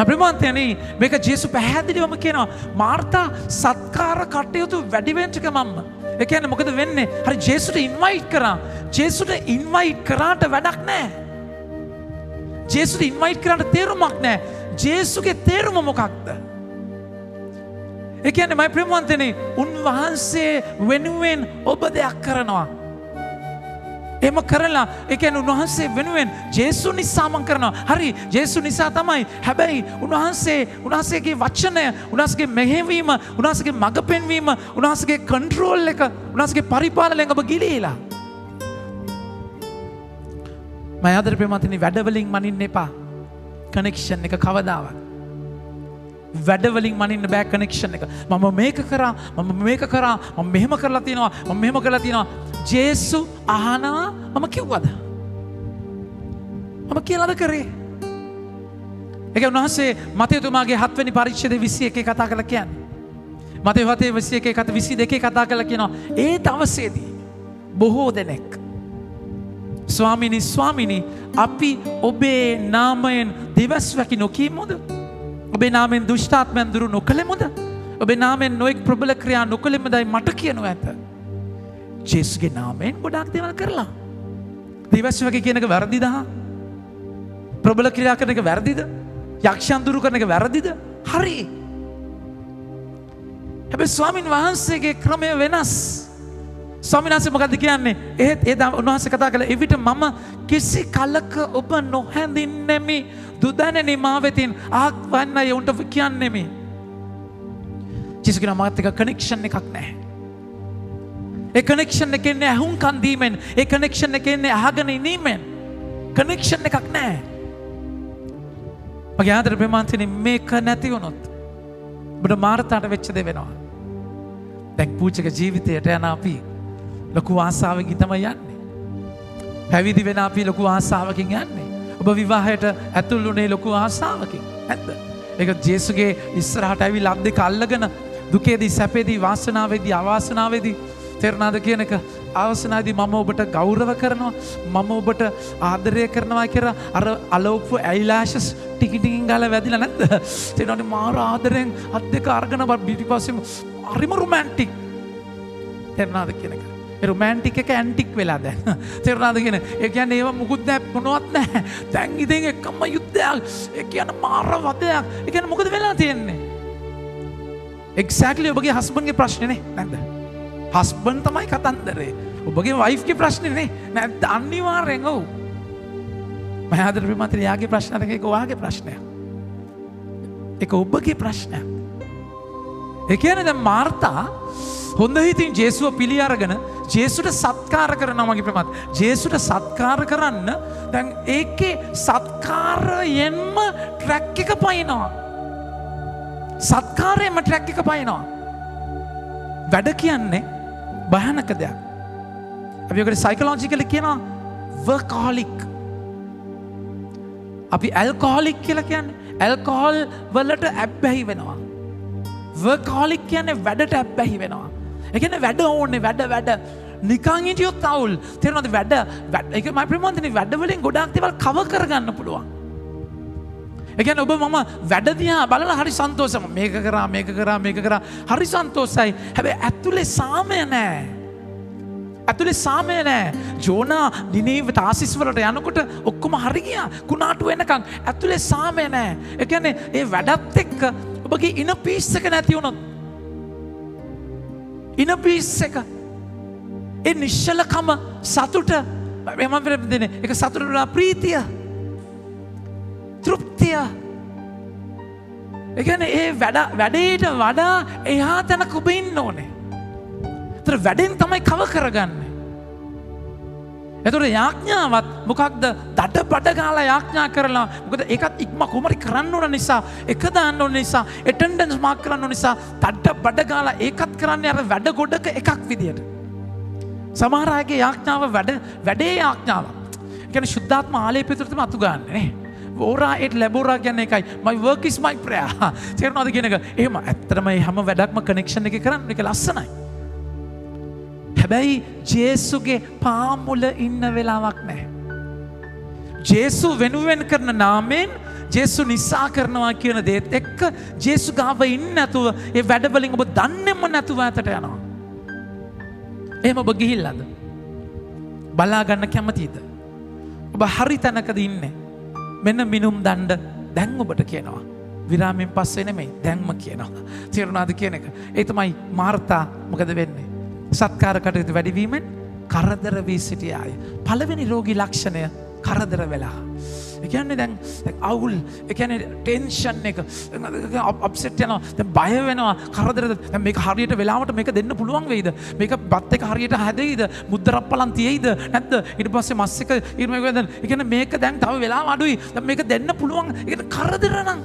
අප්‍රමාන්තයනේ මේක ජේසු පැහැදිලිවම කියනවා මාර්තා සත්කාර කටයුතු වැඩි වෙන්න ගමම්ම. ඒ කියන්නේ මොකද වෙන්නේ? හරි ජේසුට ඉන්වයිට් කරා. ජේසුට ඉන්වයිට් කරාට වැඩක් නැහැ. ජේසුට ඉන්වයිට් කරාට තේරුමක් නැහැ. ජේසුගේ තේරුම මොකක්ද? ඒ කියන්නේ මයි ප්‍රේමවන්තනේ උන්වහන්සේ වෙනුවෙන් ඔබ දෙයක් කරනවා. එහෙම කරලා ඒ කියන්නේ උන්වහන්සේ වෙනුවෙන් ජේසු නිසා මම කරනවා. හරි ජේසු නිසා තමයි. හැබැයි උන්වහන්සේගේ වචනය, උන්වහන්සේගේ මෙහෙවීම, උන්වහන්සේගේ මඟ පෙන්වීම, උන්වහන්සේගේ කන්ට්‍රෝල් එක, උන්වහන්සේගේ පරිපාලනයෙන් ඔබ ගිලීලා. මම ආදර ප්‍රේමවන්තනි වැඩවලින් මනින්න එපා. කනෙක්ෂන් එක කවදාවත්. වැඩවලින් මනින්න බෑ කනෙක්ෂන් එක. මම මේක කරා, මම මෙහෙම කරලා තියෙනවා, මම මෙහෙම කරලා තියෙනවා. ජේසු අහනවා මම කිව්වද? මම කියලාද කරේ? ඒක උන්වහන්සේ මතේ තුමාගේ 7 වෙනි පරිච්ඡේදයේ 21 කතා කරලා කියන්නේ. මතේ 7:21 කතා කරලා කියනවා ඒ දවසේදී බොහෝ දෙනෙක් ස්වාමිනී අපි ඔබේ නාමයෙන් දිවස් වැකි නොකීමුද? ඔබේ නාමයෙන් දුෂ්ටාත්මයන් දුරු නොකළෙමුද? ඔබේ නාමයෙන් නොඑක් ප්‍රබල ක්‍රියා නොකළෙමුදයි මට කියනු ඇත. ජේසුගේ නාමයෙන් ගොඩාක් දේවල් කරලා. දිවස් වැකි කියන එක වැරදිද? ප්‍රබල ක්‍රියා කරන එක වැරදිද? යක්ෂයන් දුරු කරන එක වැරදිද? හරි. හැබැයි ස්වාමින් වහන්සේගේ ක්‍රමය වෙනස්. ස්වාමීන් වහන්සේ මොකද්ද කියන්නේ? ඒ උන්වහන්සේ කතා කළා එවිට මම කිසි කලක ඔබ නොහැඳින්නෙමි දුදැනනේ මා වෙතින් ආවන්න යවුන්ට කියන්නේ මේ. ජේසුස් කියන මාත් එක කනෙක්ෂන් එකක් නැහැ. ඒ කනෙක්ෂන් එකේ ඉන්නේ අහුම්කන් දීමෙන්, ඒ කනෙක්ෂන් එකේ ඉන්නේ අහගෙන ඉනීමෙන්. කනෙක්ෂන් එකක් නැහැ. මගේ ආදර ප්‍රේමාන්තනේ මේක නැති වුණොත් ඔබට මාර්තාට වෙච්ච දේ වෙනවා. දැන් පූජක ජීවිතයට යන අපි ලොකු ආසාවකින් තමයි යන්නේ. පැවිදි වෙන අපි ලොකු ආසාවකින් යන්නේ. ඔබ විවාහයට ඇතුල් වුණේ ලොකු ආසාවකින්. නැද්ද? ඒක ජේසුගේ ඉස්සරහට ඇවිල්ලා අත් දෙක අල්ලගෙන දුකේදී සැපේදී වාසනාවේදී අවාසනාවේදී තේරුණාද කියන එක අවසනාවේදී මම ඔබට ගෞරව කරනවා මම ඔබට ආදරය කරනවා කියලා අර අලෝප්පු ඇයිලාෂස් ටිකිටිකින් ගාලා වැදිලා නැද්ද? තේරුණාද මාර ආදරෙන් අත් දෙක අරගෙන පිටිපස්සෙම හරිම රොමැන්ටික්. තේරුණාද කියන එක? ඒ රොමැන්ටික් එක ඇන්ටික් වෙලා දැන්. තේරුණාද කියන? ඒ කියන්නේ ඒව මුකුත් මොනවත් නැහැ. දැන් ඉතින් එකම යුද්ධයක්. ඒ කියන්නේ මාර වදයක්. ඒ කියන්නේ මොකද වෙලා තියෙන්නේ? එක්සැක්ට්ලි ඔබගේ හස්බන්ඩ්ගේ ප්‍රශ්නේ නේ නැද්ද? හස්බන්ඩ් තමයි කතන්දරේ. ඔබගේ වයිෆ්ගේ ප්‍රශ්නේ නේ නැද්ද? අනිවාර්යෙන් ඔව්. මම ආදර ප්‍රේමන්තේ යාගේ ප්‍රශ්න එක ඔයාගේ ප්‍රශ්නයක්. ඒක ඔබගේ ප්‍රශ්නයක්. ඒ කියන්නේ දැන් මාර්තා හොඳ හිතින් ජේසුව පිළි අරගෙන ජේසුට සත්කාර කරනවා මගේ ප්‍රේමත්. ජේසුට සත්කාර කරන්න දැන් ඒකේ සත්කාරයෙන්ම ට්‍රැක් එක පයින්නවා. සත්කාරයෙන්ම ට්‍රැක් එක පයින්නවා. වැඩ කියන්නේ භයානක දෙයක්. අපි ඔකට සයිකොලොජිකලි කියනවා වර්කහොලික්. අපි ඇල්කොහොලික් කියලා කියන්නේ ඇල්කොහොල් වලට ඇබ්බැහි වෙනවා. වර්කහොලික් කියන්නේ වැඩට ඇබ්බැහි වෙනවා. ඒ කියන්නේ වැඩ ඕනේ වැඩ නිකන් හිටියොත් අවුල්. තේරෙනවද වැඩ ඒක මම ප්‍රේමවන්තනේ වැඩ වලින් ගොඩාක් දේවල් කවර් කරගන්න පුළුවන්. ඒ කියන්නේ ඔබ මම වැඩ දිහා බලලා හරි සන්තෝෂයි. මේක කරා හරි සන්තෝෂයි. හැබැයි ඇතුලේ සාමය නැහැ. ඇතුලේ සාමය නැහැ. ජෝනා නිනීව තාසිස් වලට යනකොට ඔක්කොම හරි ගියා. කුණාටු වෙනකන් ඇතුලේ සාමය නැහැ. ඒ කියන්නේ ඒ වැඩත් එක්ක ඔබගේ ඉන පීස් එක නැති වුණොත් ඉන පීස් එක ඒ නිශ්චලකම සතුට මම දෙන්නේ ඒක සතුට වල ප්‍රීතිය තෘප්තිය ඒ කියන්නේ ඒ වැඩේට වඩා එහා තැනක ඔබ ඉන්න ඕනේ. ඒතර වැඩෙන් තමයි කව කරගන්නේ. එතකොට යාඥාවත් මොකක්ද? දඩ බඩ ගාලා යාඥා කරලා මොකද ඒකත් ඉක්ම කොමරි කරන්න ඕන නිසා එක දාන්න ඕන නිසා ඇටෙන්ඩන්ස් මාක් කරන්න ඕන නිසා දඩ බඩ ගාලා ඒකත් කරන්නේ අර වැඩ ගොඩක එකක් විදියට. සමහර අයගේ යාඥාව වැඩේ යාඥාව. ඒ කියන්නේ ශුද්ධාත්ම ආලේපය තුළ තමයි අතු ගන්න නේ. ඕරා ඒත් ලැබෝරා කියන්නේ එකයි. my work is my prayer. තේරුණාද කියන එක? එහෙම ඇත්තටම මේ හැම වැඩක්ම කනෙක්ෂන් එකේ කරන්න ඒක ලස්සනයි. හැබැයි ජේසුගේ පාමුල ඉන්න වෙලාවක් නැහැ. ජේසු වෙනුවෙන් කරන නාමයෙන් ජේසු නිසා කරනවා කියන දේත් එක්ක ජේසු ගාව ඉන්නේ නැතුව ඒ වැඩවලින් ඔබ දන්නේම නැතුව ඇතට යනවා. එහෙම ඔබ ගිහිල්ලාද? බලා ගන්න කැමතිද? ඔබ හරි තැනකද ඉන්නේ? මෙන්න මිනුම් දණ්ඩ දැන් ඔබට කියනවා. විරාමයෙන් පස්සේ නෙමෙයි දැන්ම කියනවා. තේරුණාද කියන එක? ඒ තමයි මාර්තා මොකද වෙන්නේ? සත්කාර කටයුතු වැඩිවීමෙන් කරදර වී සිටියාය. පළවෙනි රෝගී ලක්ෂණය කරදර වෙලා. ඒ කියන්නේ දැන් අවුල්, ඒ කියන්නේ ටෙන්ෂන් එක, අප්සෙට් යනවා, දැන් බය වෙනවා, කරදරද. දැන් මේක හරියට වෙලාවට මේක දෙන්න පුළුවන් වෙයිද? මේක බත් එක හරියට හැදෙයිද? මුද්දරප්පලන් තියෙයිද? නැද්ද? ඊට පස්සේ මස් එක ඊර්ම වෙනද? ඒ කියන්නේ මේක දැන් තව වෙලාව අඩුයි. දැන් මේක දෙන්න පුළුවන්. ඒක කරදර නම්.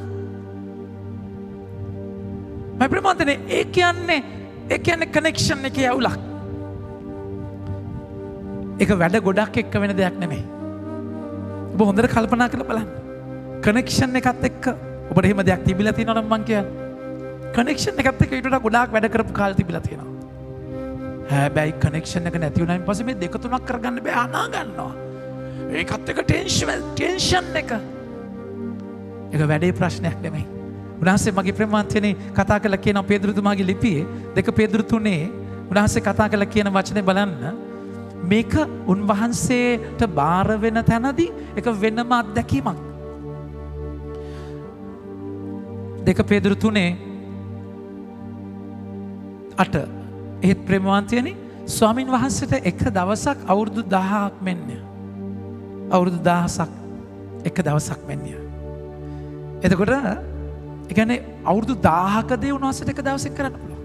මම ප්‍රමාණතනේ ඒ කියන්නේ කනෙක්ෂන් එකේ අවුලක්. ඒක වැඩ ගොඩක් එක්ක වෙන දෙයක් නෙමෙයි. ඔබ හොඳට කල්පනා කරලා බලන්න. කනෙක්ෂන් එකත් එක්ක ඔබට එහෙම දෙයක් තිබිලා තියෙනවා නම් මං කියන්නේ. කනෙක්ෂන් එකත් එක්ක ඊට වඩා ගොඩාක් වැඩ කරපු කාලේ තිබිලා තියෙනවා. හැබැයි කනෙක්ෂන් එක නැති වුණායින් පස්සේ මේ දෙක තුනක් කරගන්න බෑ අනා ගන්නවා. ඒකත් එක්ක ටෙන්ෂන් එක. ඒක වැඩේ ප්‍රශ්නයක් නෙමෙයි. උන්වහන්සේ මගේ ප්‍රේමවන්තයනේ කතා කළා කියන පේදුරුතුමාගේ ලිපියේ 2 පේදුරු 3 උන්වහන්සේ කතා කළා කියන වචනේ බලන්න. මේක උන්වහන්සේට බාර වෙන තැනදී එක වෙනම අත්දැකීමක්. 2 පේදුරු 3:8 ඒත් ප්‍රේමවන්තයනේ ස්වාමින් වහන්සේට එක දවසක් අවුරුදු 1000ක් මෙන්න. අවුරුදු 1000ක් එක දවසක් මෙන්න. එතකොට එකන අවුරුදු 1000කදී උන්වහන්සේට එක දවසක් කරන්න පුළුවන්.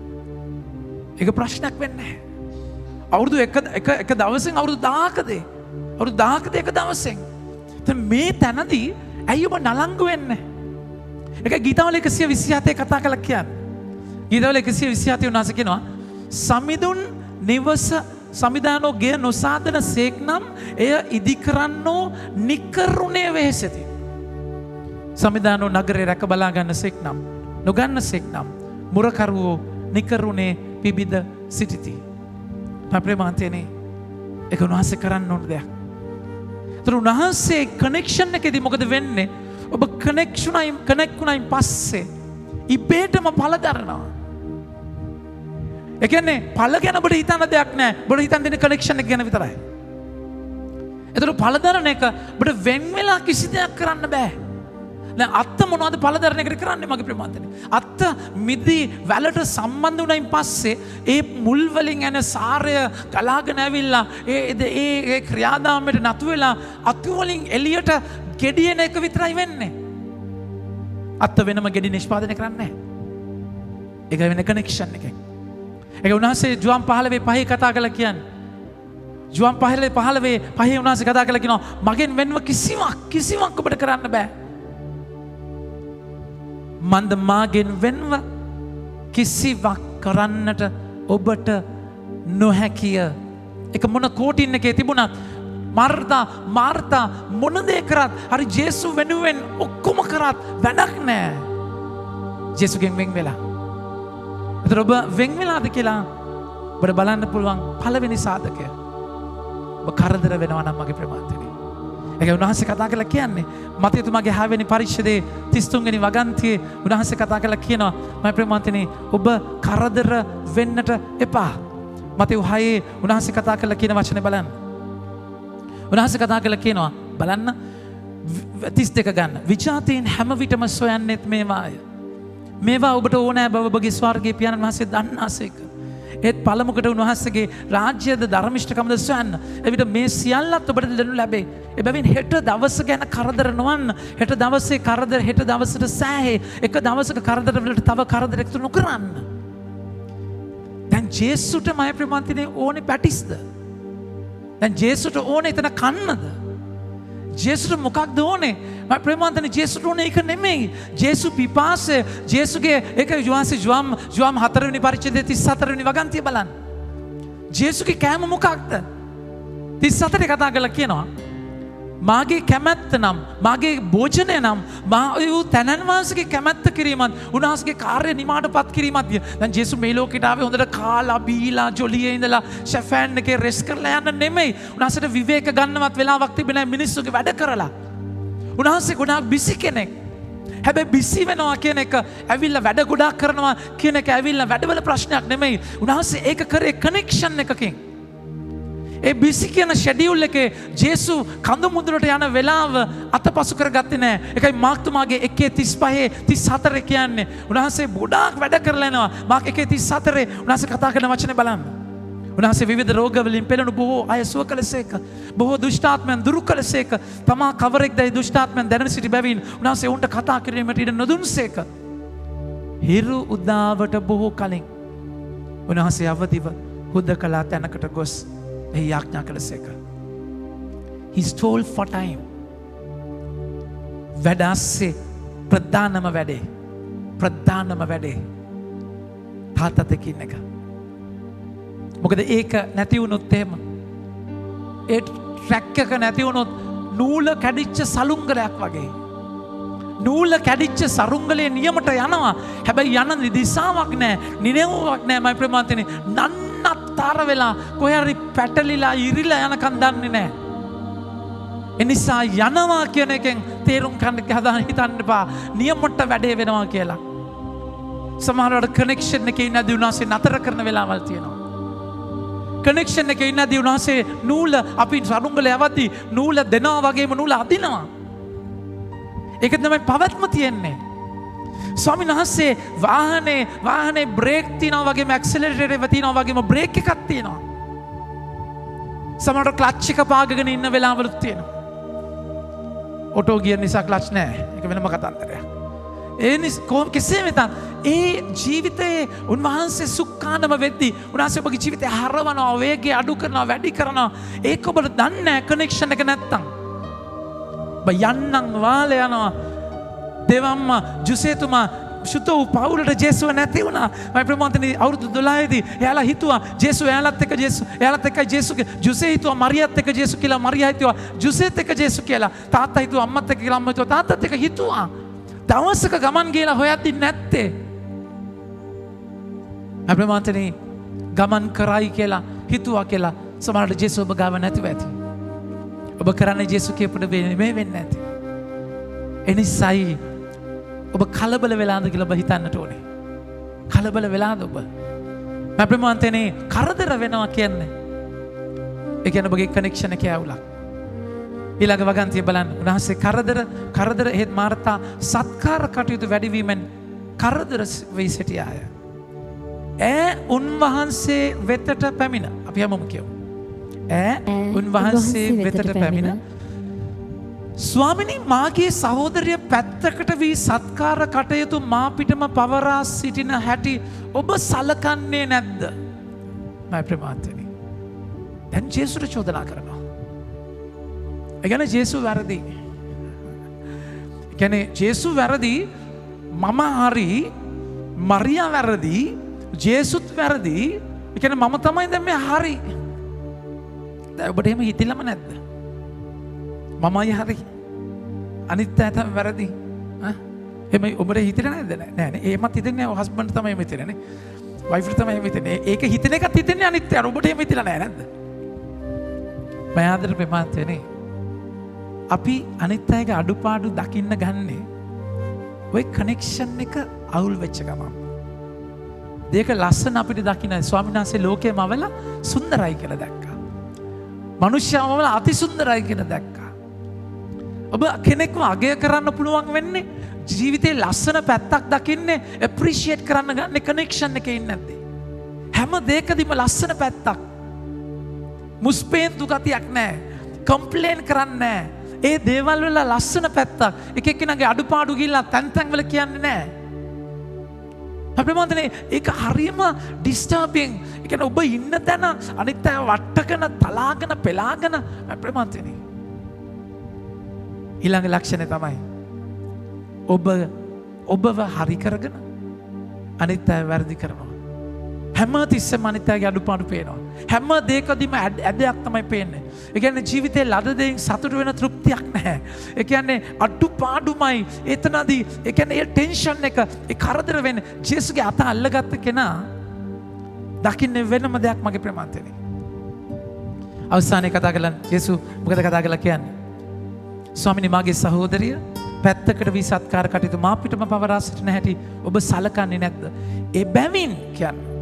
ඒක ප්‍රශ්නයක් වෙන්නේ නැහැ. අවුරුදු එක දවසෙන් අවුරුදු 1000කදී අවුරුදු 1000කදී එක දවසෙන්. දැන් මේ තැනදී ඇයි ඔබ නලංගු වෙන්නේ? ඒක ගීතවල 127 කතා කළා කියන්නේ. ගීතවල 127 උන්වහන්සේ කියනවා සමිඳුන් නිවස සමිදානෝ ගේ නොසාදන සේක් නම් එය ඉදි කරන්නෝ නිකරුණේ වෙහෙසති. සමිදානෝ නගරේ රැක බලා ගන්න සෙක් නම් නොගන්න සෙක් නම් මුරකරුවෝ නිකරුණේ පිබිද සිටිති. ප්‍රේමාන්තයනේ ඒක උන්වහන්සේ කරන්න ඕන දෙයක්. ඒතර උන්වහන්සේ කනෙක්ෂන් එකේදී මොකද වෙන්නේ? ඔබ කනෙක්ට් වුණායින් පස්සේ ඉබේටම පළ දරනවා. ඒ කියන්නේ පළ ගැන ඔබට හිතන්න දෙයක් නැහැ. ඔබට හිතන් දෙන කනෙක්ෂන් එක ගැන විතරයි. ඒතර පළ දරන එක ඔබට වෙන් වෙලා කිසි දෙයක් කරන්න බෑ. දැන් අත්ත මොනවද පළදරන එකට කරන්නේ මගේ ප්‍රමාන්තනේ? අත්ත මිදි වැලට සම්බන්ධ වුණයින් පස්සේ ඒ මුල් වලින් එන සාරය ගලාගෙන ඇවිල්ලා ඒ ක්‍රියාදාමයට නතු වෙලා අතු වලින් එළියට ගෙඩියන එක විතරයි වෙන්නේ. අත්ත වෙනම ගෙඩි නිෂ්පාදනය කරන්නේ නැහැ. ඒක වෙන කනෙක්ෂන් එකක්. ඒක උන්වහන්සේ ජුවන් 15:5 කතා කළා කියන්නේ. ජුවන් 15:5 උන්වහන්සේ කතා කළා කියනවා මගෙන් වෙනව කිසිවක් ඔබට කරන්න බෑ. මන්ද මාගෙන් වෙන්ව කිසිවක් කරන්නට ඔබට නොහැකිය. එක මොන කෝටින් එකේ තිබුණත් මාර්තා මොන දේ කරත් හරි ජේසු වෙනුවෙන් ඔක්කොම කරත් වැඩක් නෑ. ජේසුගෙන් වෙන් වෙලා. ඒතර ඔබ වෙන් වෙලාද කියලා ඔබට බලන්න පුළුවන් පළවෙනි සාධකය. ඔබ කරදර වෙනවා නම් මගේ ප්‍රමාන්තනේ. ඒක උන්වහන්සේ කතා කරලා කියන්නේ මතයතුමාගේ 6 වෙනි පරිච්ඡේදයේ 33 වෙනි වගන්තියේ උන්වහන්සේ කතා කරලා කියනවා මම ප්‍රේමවන්තනි ඔබ කරදර වෙන්නට එපා. මතෙව් 6 උන්වහන්සේ කතා කරලා කියන වචනේ බලන්න. උන්වහන්සේ කතා කරලා කියනවා බලන්න 32 ගන්න. විජාතීන් හැම විටම සොයන්නේත් මේවාය. මේවා ඔබට ඕනෑ බව ඔබගේ ස්වර්ගීය පියාණන් වහන්සේ දන්නාසේක. ඒත් පළමුකට උන්වහන්සේගේ රාජ්‍යද ධර්මිෂ්ඨකමද සොයන්න. එවිට මේ සියල්ලත් ඔබට දෙනු ලැබේ. එබැවින් හෙට දවස ගැන කරදර නොවන්න. හෙට දවසේ කරදර හෙට දවසට සෑහේ. එක දවසක කරදර වලට තව කරදර එකතු නොකරන්න. දැන් ජේසුට මය ප්‍රමාන්තිනේ ඕනේ පැටිස්ද? දැන් ජේසුට ඕනේ එතන කන්නද? ජේසුට මොකක්ද ඕනේ? මම ප්‍රේමවන්තනි ජේසුට ඕනේ ඒක නෙමෙයි. ජේසු පිපාසය ජේසුගේ ඒක ජුවම් 4 වෙනි පරිච්ඡේදයේ 34 වෙනි වගන්තිය බලන්න. ජේසුගේ කෑම මොකක්ද? 34 කතා කරලා කියනවා මාගේ කැමැත්ත නම් මාගේ භෝජනය නම් මා තැනන් වහන්සේගේ කැමැත්ත කිරීමත් උන්වහන්සේගේ කාර්ය නිමාඩපත් කිරීමත්. දැන් ජේසු මේ ලෝකෙට ආවේ හොඳට කාලා බීලා ජොලියේ ඉඳලා ෂැෆෑන් එකේ රෙස් කරලා යන්න නෙමෙයි. උන්වහන්සේට විවේක ගන්නවත් වෙලාවක් තිබෙන්නේ නැහැ මිනිස්සුගේ වැඩ කරලා. උන්වහන්සේ ගොඩාක් බිසි කෙනෙක්. හැබැයි බිසි වෙනවා කියන එක ඇවිල්ලා වැඩ ගොඩාක් කරනවා කියන එක ඇවිල්ලා වැඩවල ප්‍රශ්නයක් නෙමෙයි. උන්වහන්සේ ඒක කරේ කනෙක්ෂන් එකකින්. ඒ බිසි කියන ෂෙඩියුල් එකේ ජේසු කඳු මුදුනට යන වෙලාව අතපසු කරගත්තේ නැහැ. ඒකයි මාක් තුමාගේ 1:35 34 කියන්නේ. උන්වහන්සේ ගොඩාක් වැඩ කරලා එනවා. මාක් 1:34 උන්වහන්සේ කතා කරන වචනේ බලන්න. උන්වහන්සේ විවිධ රෝගවලින් පෙළෙන බොහෝ අය සුව කළසේක. බොහෝ දුෂ්ටාත්මයන් දුරු කළසේක. තමා කවරෙක්ද ඒ දුෂ්ටාත්මයන් දැන සිටි බැවින් උන්වහන්සේ උන්ට කතා කිරීමට ඉඩ නොදුන්සේක. හිරු උදාවට බොහෝ කලින් උන්වහන්සේ අවදිව හුදකලා තැනකට ගොස් එහි යාඥා කළසේක. He stole for time. වැඩස්සේ ප්‍රධානම වැඩේ තාත්තත් එක්ක ඉන්න එක. මොකද ඒක නැති වුණොත් එහෙම ඒ ට්‍රැක් එක නැති වුණොත් නූල කැඩිච්ච සලුංගලයක් වගේ. නූල කැඩිච්ච සරුංගලේ නියමට යනවා. හැබැයි යන දිශාවක් නැහැ. නිනෙවුවක් නැහැ මයි ප්‍රමාන්තනේ. නන්නත්තර වෙලා කොහේ හරි පැටලිලා ඉරිලා යනකම් දන්නේ නැහැ. ඒ නිසා යනවා කියන එකෙන් තේරුම් ගන්න හදාන හිතන්න එපා. නියමට වැඩේ වෙනවා කියලා. සමහරවිට කනෙක්ෂන් එකේ ඉන්නදී උනාසේ නතර කරන වෙලාවල් තියෙනවා. කනෙක්ෂන් එකේ ඉන්නදී උනාසේ නූල අපි සරුංගල යවද්දී නූල දෙනවා වගේම නූල අදිනවා. ඒක තමයි පවත්ම තියෙන්නේ. ස්වාමීන් වහන්සේ වාහනේ බ්‍රේක් තියනවා වගේම ඇක්සලරේටර් එක තියනවා වගේම බ්‍රේක් එකක් තියෙනවා. සමහරවිට ක්ලච් එක පාගගෙන ඉන්න වෙලාවලුත් තියෙනවා. ඔටෝ ගියර් නිසා ක්ලච් නැහැ. ඒක වෙනම කතන්දරයක්. කෙසේ වෙතත් ඒ ජීවිතයේ උන්වහන්සේ සුක්කානම වෙද්දී උන්වහන්සේ ඔබගේ ජීවිතය හරවනවා, වේගය අඩු කරනවා, වැඩි කරනවා. ඒක ඔබට දන්නේ නැහැ කනෙක්ෂන් එක නැත්තම්. ඔබ යන්නම් වාල යනවා. දෙවම්ම ජුසේතුමා ශුද්ධ වූ පවුලට ජේසුව නැති වුණා. මම ප්‍රමාන්තනේ අවුරුදු 12 දී එයාලා හිතුවා ජේසු එයාලත් එක්ක එයාලත් එක්කයි ජේසු. ජුසේ හිතුවා මරියත් එක්ක ජේසු කියලා, මරියා හිතුවා ජුසේත් එක්ක ජේසු කියලා. තාත්තා හිතුවා අම්මත් එක්ක කියලා, අම්මා හිතුවා තාත්තත් එක්ක හිතුවා. දවසක ගමන් ගිහලා හොයද්දි නැත්තේ. අප්‍රමාන්තනේ ගමන් කරයි කියලා හිතුවා කියලා සමහරට ජේසු ඔබ ගාව නැතිව ඇති. ඔබ කරන්නේ ජේසු කියපුට මේ වෙන්නේ නැති. එනිසායි ඔබ කලබල වෙලාද කියලා ඔබ හිතන්නට ඕනේ. කලබල වෙලාද ඔබ? අප්‍රමාන්තනේ කරදර වෙනවා කියන්නේ ඒ කියන්නේ ඔබගේ කනෙක්ෂන් එකේ අවුලක්. ඊළඟ වගන්තිය බලන්න. උන්වහන්සේ කරදර හේත් මාර්තා සත්කාර කටයුතු වැඩිවීමෙන් කරදර වී සිටියාය. උන්වහන්සේ වෙතට පැමිණ. අපි හැමෝම කියමු. උන්වහන්සේ වෙතට පැමිණ. ස්වාමිනී මාගේ සහෝදරිය පැත්තකට වී සත්කාර කටයුතු මා පිටම පවරා සිටින හැටි ඔබ සලකන්නේ නැද්ද? මයි ප්‍රමාන්තනි. දැන් ජේසුට චෝදනා කරනවා. ඒ කියන්නේ ජේසු වැරදි. ඒ කියන්නේ ජේසු වැරදි, මම හරි, මරියා වැරදි, ජේසුත් වැරදි. ඒ කියන්නේ මම තමයි දැන් මේ හරි. දැන් ඔබට එහෙම හිතිලම නැද්ද? මමයි හරි, අනිත් අය තමයි වැරදි. එහෙම ඔබට හිතෙන්නේ නැද්ද? නෑ නේ. එහෙමත් හිතෙන්නේ නැහැ. හස්බන්ඩ් තමයි එහෙම හිතන්නේ නේ. වයිෆ් තමයි එහෙම හිතන්නේ. ඒක හිතන එකත් හිතන්නේ අනිත් අය. ඔබට එහෙම හිතලා නැහැ නේද? මම ආදර ප්‍රමාන්තනේ. අපි අනිත් අයගේ අඩුපාඩු දකින්න ගන්නේ ඔය කනෙක්ෂන් එක අවුල් වෙච්ච ගමන්. දෙයක ලස්සන අපිට දකින්න ස්වාමීන් වහන්සේ ලෝකෙම අවලා සුන්දරයි කියලා දැක්කා. මනුෂ්‍යවම අවලා අති සුන්දරයි කියලා දැක්කා. ඔබ කෙනෙක්ව අගය කරන්න පුළුවන් වෙන්නේ ජීවිතේ ලස්සන පැත්තක් දකින්නේ, ඇප්‍රීෂিয়েට් කරන්න ගන්න කනෙක්ෂන් එකේ ඉන්නේ නැද්ද? හැම දෙයකදීම ලස්සන පැත්තක්. මුස්පේන්තු ගතියක් නැහැ. කම්ප්ලේන් කරන්නේ නැහැ. ඒ දේවල් වල ලස්සන පැත්තක්. එක එක්කෙනාගේ අඩුපාඩු ගිහිල්ලා තැන් තැන් වල කියන්නේ නැහැ. අපේ මන්දනේ ඒක හරියම ඩිස්ටර්බින්. ඒ කියන්නේ ඔබ ඉන්න තැන අනිත් අය වට්ටගෙන, තලාගෙන, පෙලාගෙන අපේ මන්දනේ. ඊළඟ ලක්ෂණය තමයි ඔබව හරි කරගෙන අනිත් අය වැරදි කරනවා. හැම තිස්සෙම අනිත් අයගේ අඩුපාඩු පේනවා. හැම දෙයකදීම ඇදයක් තමයි පේන්නේ. ඒ කියන්නේ ජීවිතේ ලද දෙයින් සතුට වෙන තෘප්තියක් නැහැ. ඒ කියන්නේ අඩුපාඩුමයි එතනදී. ඒ කියන්නේ ඒ ටෙන්ෂන් එක, ඒ කරදර වෙන ජේසුගේ අත අල්ලගත්ත කෙනා දකින්නේ වෙනම දෙයක් මගේ ප්‍රමාන්තනේ. අවසානයේ කතා කළා ජේසු මොකද කතා කළා කියන්නේ? ස්වාමිනේ මාගේ සහෝදරිය පැත්තකට වී සත්කාර කටයුතු මා පිටම පවරා සිටින හැටි ඔබ සලකන්නේ නැද්ද? එබැවින් කියන්නේ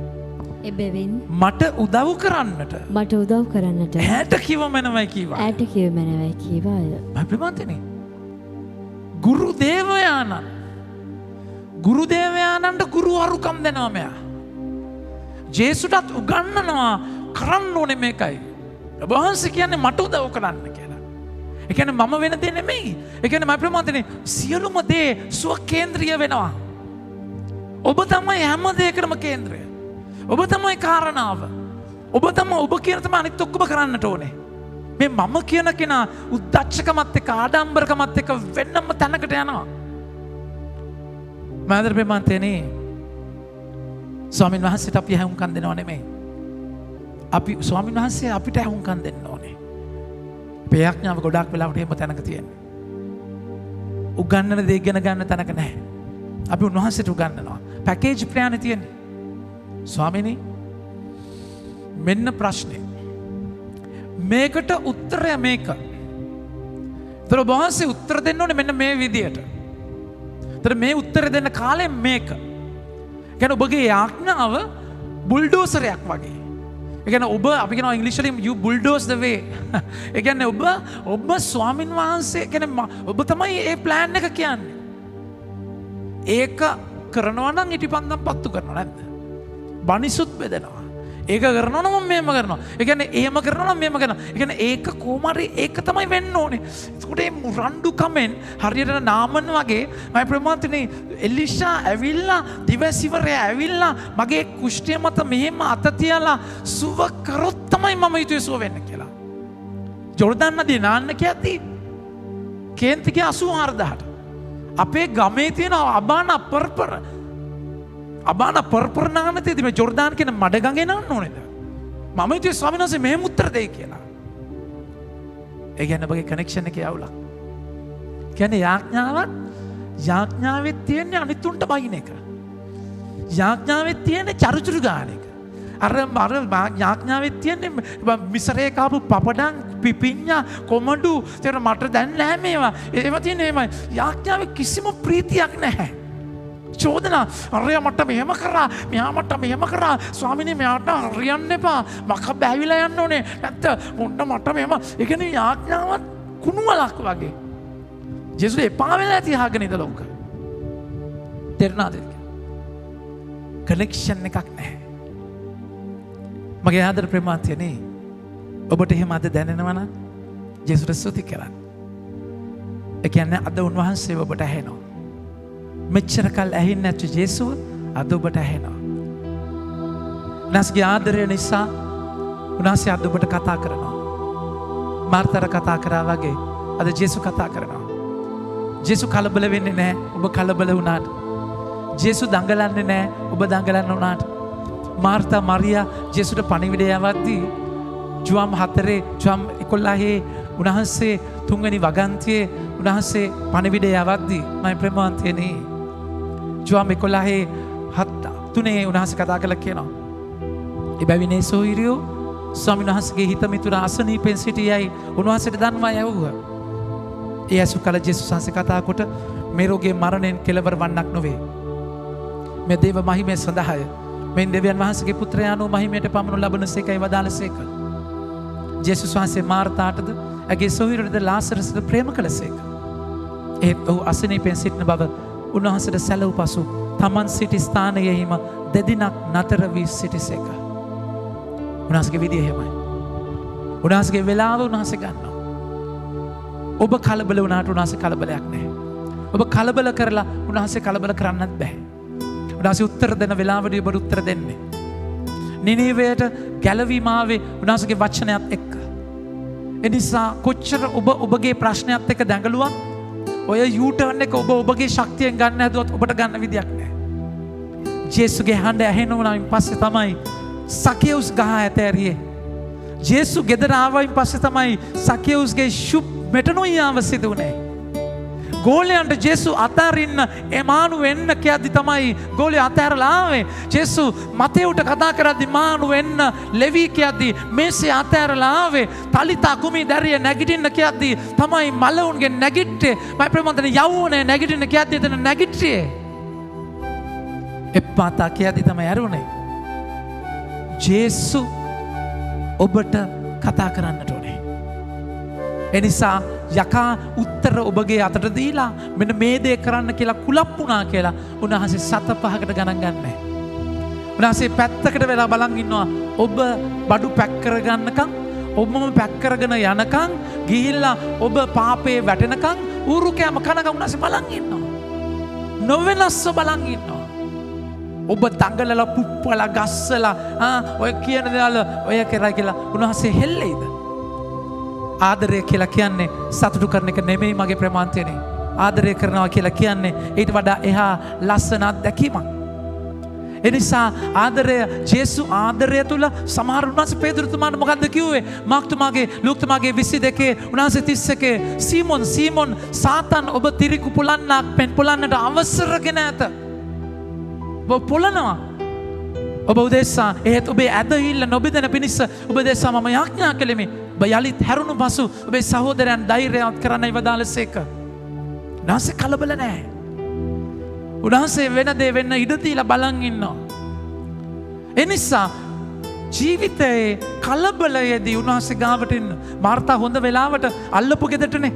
එබැවින් මට උදව් කරන්නට ඈට කිවමනවයි කීවාය. අපිමන්තනේ ගුරු දේවයානන්ට ගුරු අරුකම් දෙනවා මෙයා. ජේසුටත් උගන්නනවා කරන්න ඕනේ මේකයි. ඔබ වහන්සේ කියන්නේ මට උදව් කරන්න කියලා. ඒ කියන්නේ මම වෙන දේ නෙමෙයි. ඒ කියන්නේ මම ප්‍රමාන්තනේ සියලුම දේ ස්වකේන්ද්‍රීය වෙනවා. ඔබ තමයි හැම දෙයකටම කේන්ද්‍රය. ඔබ තමයි කාරණාව. ඔබ තමයි ඔබ කියන තමයි අනිත් ඔක්කොම කරන්නට ඕනේ. මේ මම කියන කෙනා උද්දච්චකමත් එක්ක ආඩම්බරකමත් එක්ක වෙනම තැනකට යනවා. මාදර ප්‍රමාන්තනේ ස්වාමීන් වහන්සේට අපි ඇහුම්කන් දෙනව නෙමෙයි. අපි ස්වාමීන් වහන්සේ අපිට ඇහුම්කන් දෙන්න ඕනේ. ප්‍රඥාව ගොඩාක් වෙලාවට එහෙම තැනක තියෙනවා. උගන්නන දේ ඉගෙන ගන්න තැනක නැහැ. අපි උන්වහන්සේට උගන්නනවා. පැකේජ් ප්ලෑන් තියෙන්නේ. ස්වාමිනී මෙන්න ප්‍රශ්නේ. මේකට උත්තරය මේක. ඒතර වහන්සේ උත්තර දෙන්න ඕනේ මෙන්න මේ විදියට. ඒතර මේ උත්තර දෙන්න කාලේ මේක. කියන්නේ ඔබගේ යාඥාව බුල්ඩෝසරයක් වගේ. ඒ කියන්නේ ඔබ අපි කියනවා ඉංග්‍රීසි වලින් you bulldoze the way. ඒ කියන්නේ ඔබ ස්වාමින් වහන්සේ කියන්නේ ඔබ තමයි මේ ප්ලෑන් එක කියන්නේ. ඒක කරනවා නම් ඉටිපන්දම් පත්තු කරනවා නැද්ද? බනිසුත් බෙදනවා. ඒක කරනවා නම් මෙහෙම කරනවා. ඒ කියන්නේ එහෙම කරනවා නම් මෙහෙම කරනවා. ඒ කියන්නේ ඒක කොහොමරි ඒක තමයි වෙන්න ඕනේ. ඒකට මේ රණ්ඩු කමෙන් හරියට නාමන් වගේ මම ප්‍රමාන්තනේ එලිෂා ඇවිල්ලා දිවසිවරය ඇවිල්ලා මගේ කුෂ්ඨය මත මෙහෙම අත තියලා සුව කරොත් තමයි මම හිතුවේ සුව වෙන්න කියලා. ජෝර්දාන් නදිය නාන්න කියද්දී කේන්තිගේ 84000ට අපේ ගමේ තියෙන අබාන පර්පර නාන්න තියෙදි මේ ජෝර්දාන් කියන මඩ ගඟේ නාන්න ඕනේද? මම හිතුවේ ස්වාමීන් වහන්සේ මෙහෙම උත්තර දෙයි කියලා. ඒ කියන්නේ ඔබගේ කනෙක්ෂන් එකේ අවුලක්. කියන්නේ යාඥාවෙත් තියෙන්නේ අනිතුන්ට බයින එක. යාඥාවෙත් තියෙන්නේ චරුචරු ගාන එක. අර යාඥාවෙත් තියෙන්නේ මිසරේ කාපු පපඩම් පිපිඤ්ඤා කොමඩු තේර මට දැන් නැහැ මේවා. ඒවා තියෙන්නේ එමය. යාඥාවේ කිසිම ප්‍රීතියක් නැහැ. චෝදනා අරයා මට මෙහෙම කරා මෙයා මට මෙහෙම කරා ස්වාමිනේ මෙයාට හරියන්න එපා මක බැවිලා යන්න ඕනේ නැත්නම් මුන්න මට මෙහෙම ඒ කියන්නේ යාඥාවත් කුණුවලක් වගේ ජේසුස් එපා වෙලා ඇති අහගෙන ඉඳලා උක තේරුණාද කනෙක්ෂන් එකක් නැහැ මගේ ආදර ප්‍රේමාන්තයනේ ඔබට එහෙම අද දැනෙනවා නම් ජේසුස් ස්තුති කරන්න ඒ කියන්නේ අද උන්වහන්සේ ඔබට ඇහෙනවා මෙච්චර කල් ඇහෙන්නේ නැති ජේසුව අද ඔබට ඇහෙනවා. උන්වහන්සේගේ ආදරය නිසා උන්වහන්සේ අද ඔබට කතා කරනවා. මාර්තර කතා කරා වගේ අද ජේසු කතා කරනවා. ජේසු කලබල වෙන්නේ නැහැ ඔබ කලබල වුණාට. ජේසු දඟලන්නේ නැහැ ඔබ දඟලන්න වුණාට. මාර්තා මරියා ජේසුට පණිවිඩය යවද්දී ජුවම් 4 ජුවම් 11 උන්වහන්සේ තුන්වෙනි වගන්තියේ උන්වහන්සේ පණිවිඩය යවද්දී මම ප්‍රේමවන්තයනි ජුවම් 11:3 උන්වහන්සේ කතා කළා කියනවා. එබැවිනේ සොහිරියෝ ස්වාමීන් වහන්සේගේ හිත මිතුර අසනීපෙන් සිටියයි උන්වහන්සේට දන්වා යවුවා. ඒ ඇසු කල ජේසුස් වහන්සේ කතා කොට මේ රෝගයේ මරණයෙන් කෙලවර වන්නක් නොවේ. මේ දේව මහිමේ සඳහාය. මේ දෙවියන් වහන්සේගේ පුත්‍රයාණෝ මහිමයට පමනු ලබනසේකයි වදාළසේක. ජේසුස් වහන්සේ මාර්තාටද ඇගේ සොහිරටද ලාසරස්ද ප්‍රේම කළසේක. ඒත් ඔහු අසනීපෙන් සිටින බව උන්වහන්සේට සැලවූ පසු තමන් සිටි ස්ථානයෙහිම දෙදිනක් නතර වී සිටිසේක. උන්වහන්සේගේ විදිය එහෙමයි. උන්වහන්සේගේ වෙලාව උන්වහන්සේ ගන්නවා. ඔබ කලබල වුණාට උන්වහන්සේ කලබලයක් නැහැ. ඔබ කලබල කරලා උන්වහන්සේ කලබල කරන්නත් බෑ. උන්වහන්සේ උත්තර දෙන වෙලාවදී ඔබට උත්තර දෙන්නේ. නිනීවයට ගැලවීම ආවේ උන්වහන්සේගේ වචනයත් එක්ක. එනිසා කොච්චර ඔබගේ ප්‍රශ්නයත් එක්ක දැඟලුවත් ඔය යූටර්න් එක ඔබගේ ශක්තියෙන් ගන්න හැදුවත් ඔබට ගන්න විදියක් නැහැ. ජේසුගේ හඬ ඇහෙනවනම් පස්සේ තමයි සකේවුස් ගහ ඇතෑරියේ. ජේසු ගෙදර ආවයින් පස්සේ තමයි සකේවුස්ගේ ෂුප් මෙටනොයියාව සිදු වුණේ. ගෝලයන්ට ජේසු අතාරින්න එමානු වෙන්න කියද්දි තමයි ගෝලය අතෑරලා ආවේ. ජේසු මතෙව්ට කතා කරද්දි මානු වෙන්න ලෙවි කියද්දි මේසේ අතෑරලා ආවේ. තලිතා කුමි දැරිය නැගිටින්න කියද්දි තමයි මලවුන්ගේ නැගිට්ටේ. මම ප්‍රේමවන්තනේ යවුනේ නැගිටින්න කියද්දි එතන නැගිට්ටියේ. එප්පාතා කියද්දි තමයි ඇරුණේ. ජේසු ඔබට කතා කරන්නට ඕනේ. එනිසා යකා උත්තර ඔබගේ අතට දීලා මෙන්න මේ දේ කරන්න කියලා කුලප්පුණා කියලා උන්වහන්සේ 7-5කට ගණන් ගන්නෑ. උන්වහන්සේ පැත්තකට වෙලා බලන් ඉන්නවා ඔබ බඩු පැක් කරගන්නකම් ඔබම පැක් කරගෙන යනකම් ගිහිල්ලා ඔබ පාපේ වැටෙනකම් ඌරු කෑම කනකම් උන්වහන්සේ බලන් ඉන්නවා. නොවෙනස්ව බලන් ඉන්නවා. ඔබ දඟලලා පුප්පලා ගස්සලා ඔය කියන දේවල් ඔය කරා කියලා උන්වහන්සේ හෙල්ලෙයිද? ආදරය කියලා කියන්නේ සතුටු කරන එක නෙමෙයි මගේ ප්‍රමාන්තයනේ. ආදරය කරනවා කියලා කියන්නේ ඊට වඩා එහා ලස්සන අත්දැකීමක්. එනිසා ආදරය ජේසු ආදරය තුල සමහර උන්වහන්සේ පේතුරුතුමාට මොකද්ද කිව්වේ? මාක්තුමාගේ ලූක්තුමාගේ 22 උන්වහන්සේ 31 සීමොන් සාතන් ඔබ තිරිකු පුලන්නක් පෙන් පුලන්නට අවසරගෙන ඇත. ඔබ පුලනවා. ඔබ උදෙසා එහෙත් ඔබේ ඇදහිල්ල නොබෙදෙන පිණිස ඔබ උදෙසා මම යාඥා කළෙමි. ඔබ යලිත් හැරුණු පසු ඔබේ සහෝදරයන් ධෛර්යවත් කරන්නයි වදාළසේක. උන්වහන්සේ කලබල නැහැ. උන්වහන්සේ වෙන දේ වෙන්න ඉඩ දීලා බලන් ඉන්නවා. එනිසා ජීවිතයේ කලබලයේදී උන්වහන්සේ ගාවට ඉන්න. මාර්තා හොඳ වෙලාවට අල්ලපු ගෙදරටනේ.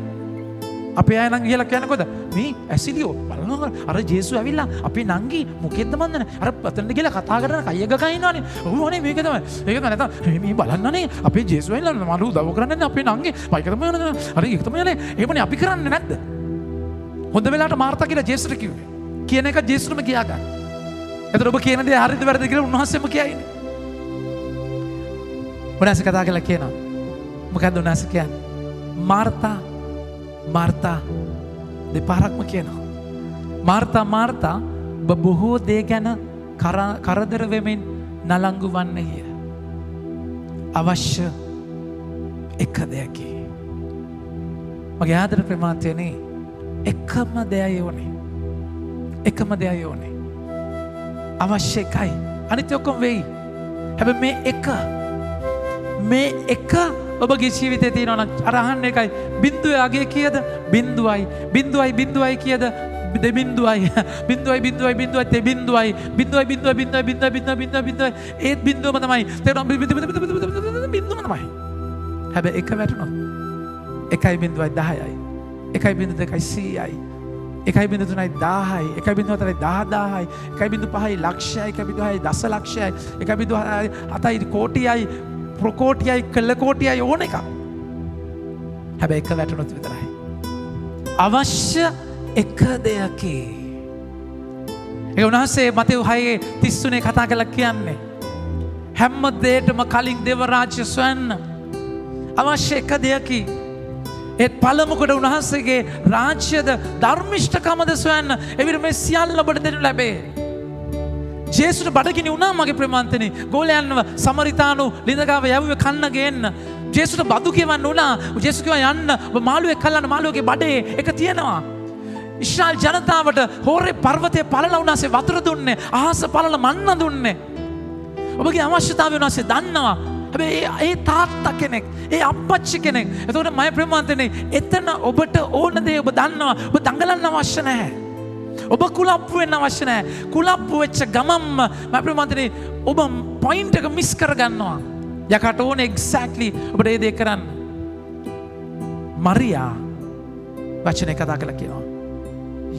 අපේ අය නම් ගිහලා කියන්නේ කොහොද? මේ ඇසිලියෝ බලනවා අර ජේසුස් ඇවිල්ලා අපේ නංගි මොකෙද්ද මන්දන අර පතන්න ගිහලා කතා කරන කය ගගා ඉන්නවනේ. ඔව් අනේ මේක තමයි. ඒක තමයි නැත්නම් මේ බලන්නනේ අපේ ජේසුස් ඇවිල්ලා මට උදව් කරන්නේ අපේ නංගි. මයික තමයි නේද? අර ඒක තමයි නේ. ඒකනේ අපි කරන්නේ නැද්ද? හොඳ වෙලාවට මාර්තා කියලා ජේසුස්ට කිව්වේ. කියන එක ජේසුස්ම කියා ගන්න. එතකොට ඔබ කියන දේ හරිද වැරදිද කියලා උන්වහන්සේම කියයිනේ. උන්වහන්සේ කතා කරලා කියනවා. මොකද්ද උන්වහන්සේ කියන්නේ? මාර්තා දෙපාරක්ම කියනවා. මාර්තා ඔබ බොහෝ දේ ගැන කරදර වෙමින් නලංගු වන්නේය. අවශ්‍ය එක දෙයකි. මගේ ආදර ප්‍රමාණයනේ එකම දෙයයි ඕනේ. එකම දෙයයි ඕනේ. අවශ්‍ය එකයි. අනිත් ඔක්කොම වෙයි. හැබැයි මේ එක ඔබගේ ජීවිතේ තියෙනවා නම් අර අහන්නේ එකයි. බිඳුවේ අගය කීයද? බිඳුවයි කීයද? දෙබිඳුවයි. බිඳුවයි තෙබිඳුවයි. බිඳුවයි ඒත් බිඳුවම තමයි. තේරෙනවද? බිඳුවම තමයි. හැබැයි එක වැටුණොත් 1.10යි. 1.2යි 100යි. 1.3යි 1000යි. 1.4යි 10000යි. 1.5යි ලක්ෂයයි. 1.6යි දසලක්ෂයයි. 1.7යි කෝටියයි. ප්‍රකෝටියයි කළ කෝටියයි ඕන එක. හැබැයි එක වැටුණොත් විතරයි. අවශ්‍ය එක දෙයකි. ඒ උන්වහන්සේ මතෙව් 6:33 කතා කරලා කියන්නේ හැම දෙයකටම කලින් දේව රාජ්‍ය සොයන්න අවශ්‍ය එක දෙයකි. ඒත් පළමුවට උන්වහන්සේගේ රාජ්‍යද ධර්මිෂ්ඨකමද සොයන්න. එවිට මේ සියල්ල ඔබට දෙනු ලැබේ. ජේසුට බඩගිනි වුණා මගේ ප්‍රමාන්තනේ. ගෝලයන්ව සමරිතානු ලිඳගාව යවුවේ කන්න ගේන්න. ජේසුට බදු කියවන්න වුණා. ජේසුස් කිව්වා යන්න ඔබ මාළුවෙක් කල්ලන්න මාළුවගේ බඩේ එක තියෙනවා. ඉස්රායල් ජනතාවට හෝරේ පර්වතයේ පළලා උන්වහන්සේ වතුර දුන්නේ. අහස පළලා මන්න දුන්නේ. ඔබගේ අවශ්‍යතාවය උන්වහන්සේ දන්නවා. හැබැයි ඒ තාත්තා කෙනෙක්, ඒ අප්පච්චි කෙනෙක්. එතකොට මගේ ප්‍රමාන්තනේ එතන ඔබට ඕන දේ ඔබ දන්නවා. ඔබ දඟලන්න අවශ්‍ය නැහැ. ඔබ කුලප්පු වෙන්න අවශ්‍ය නැහැ. කුලප්පු වෙච්ච ගමම්ම මම ප්‍රමාන්තනේ ඔබ පොයින්ට් එක මිස් කරගන්නවා. යකට ඕනේ එක්සැක්ට්ලි ඔබට ඒ දේ කරන්න. මරියා වචනේ කතා කළා කියනවා.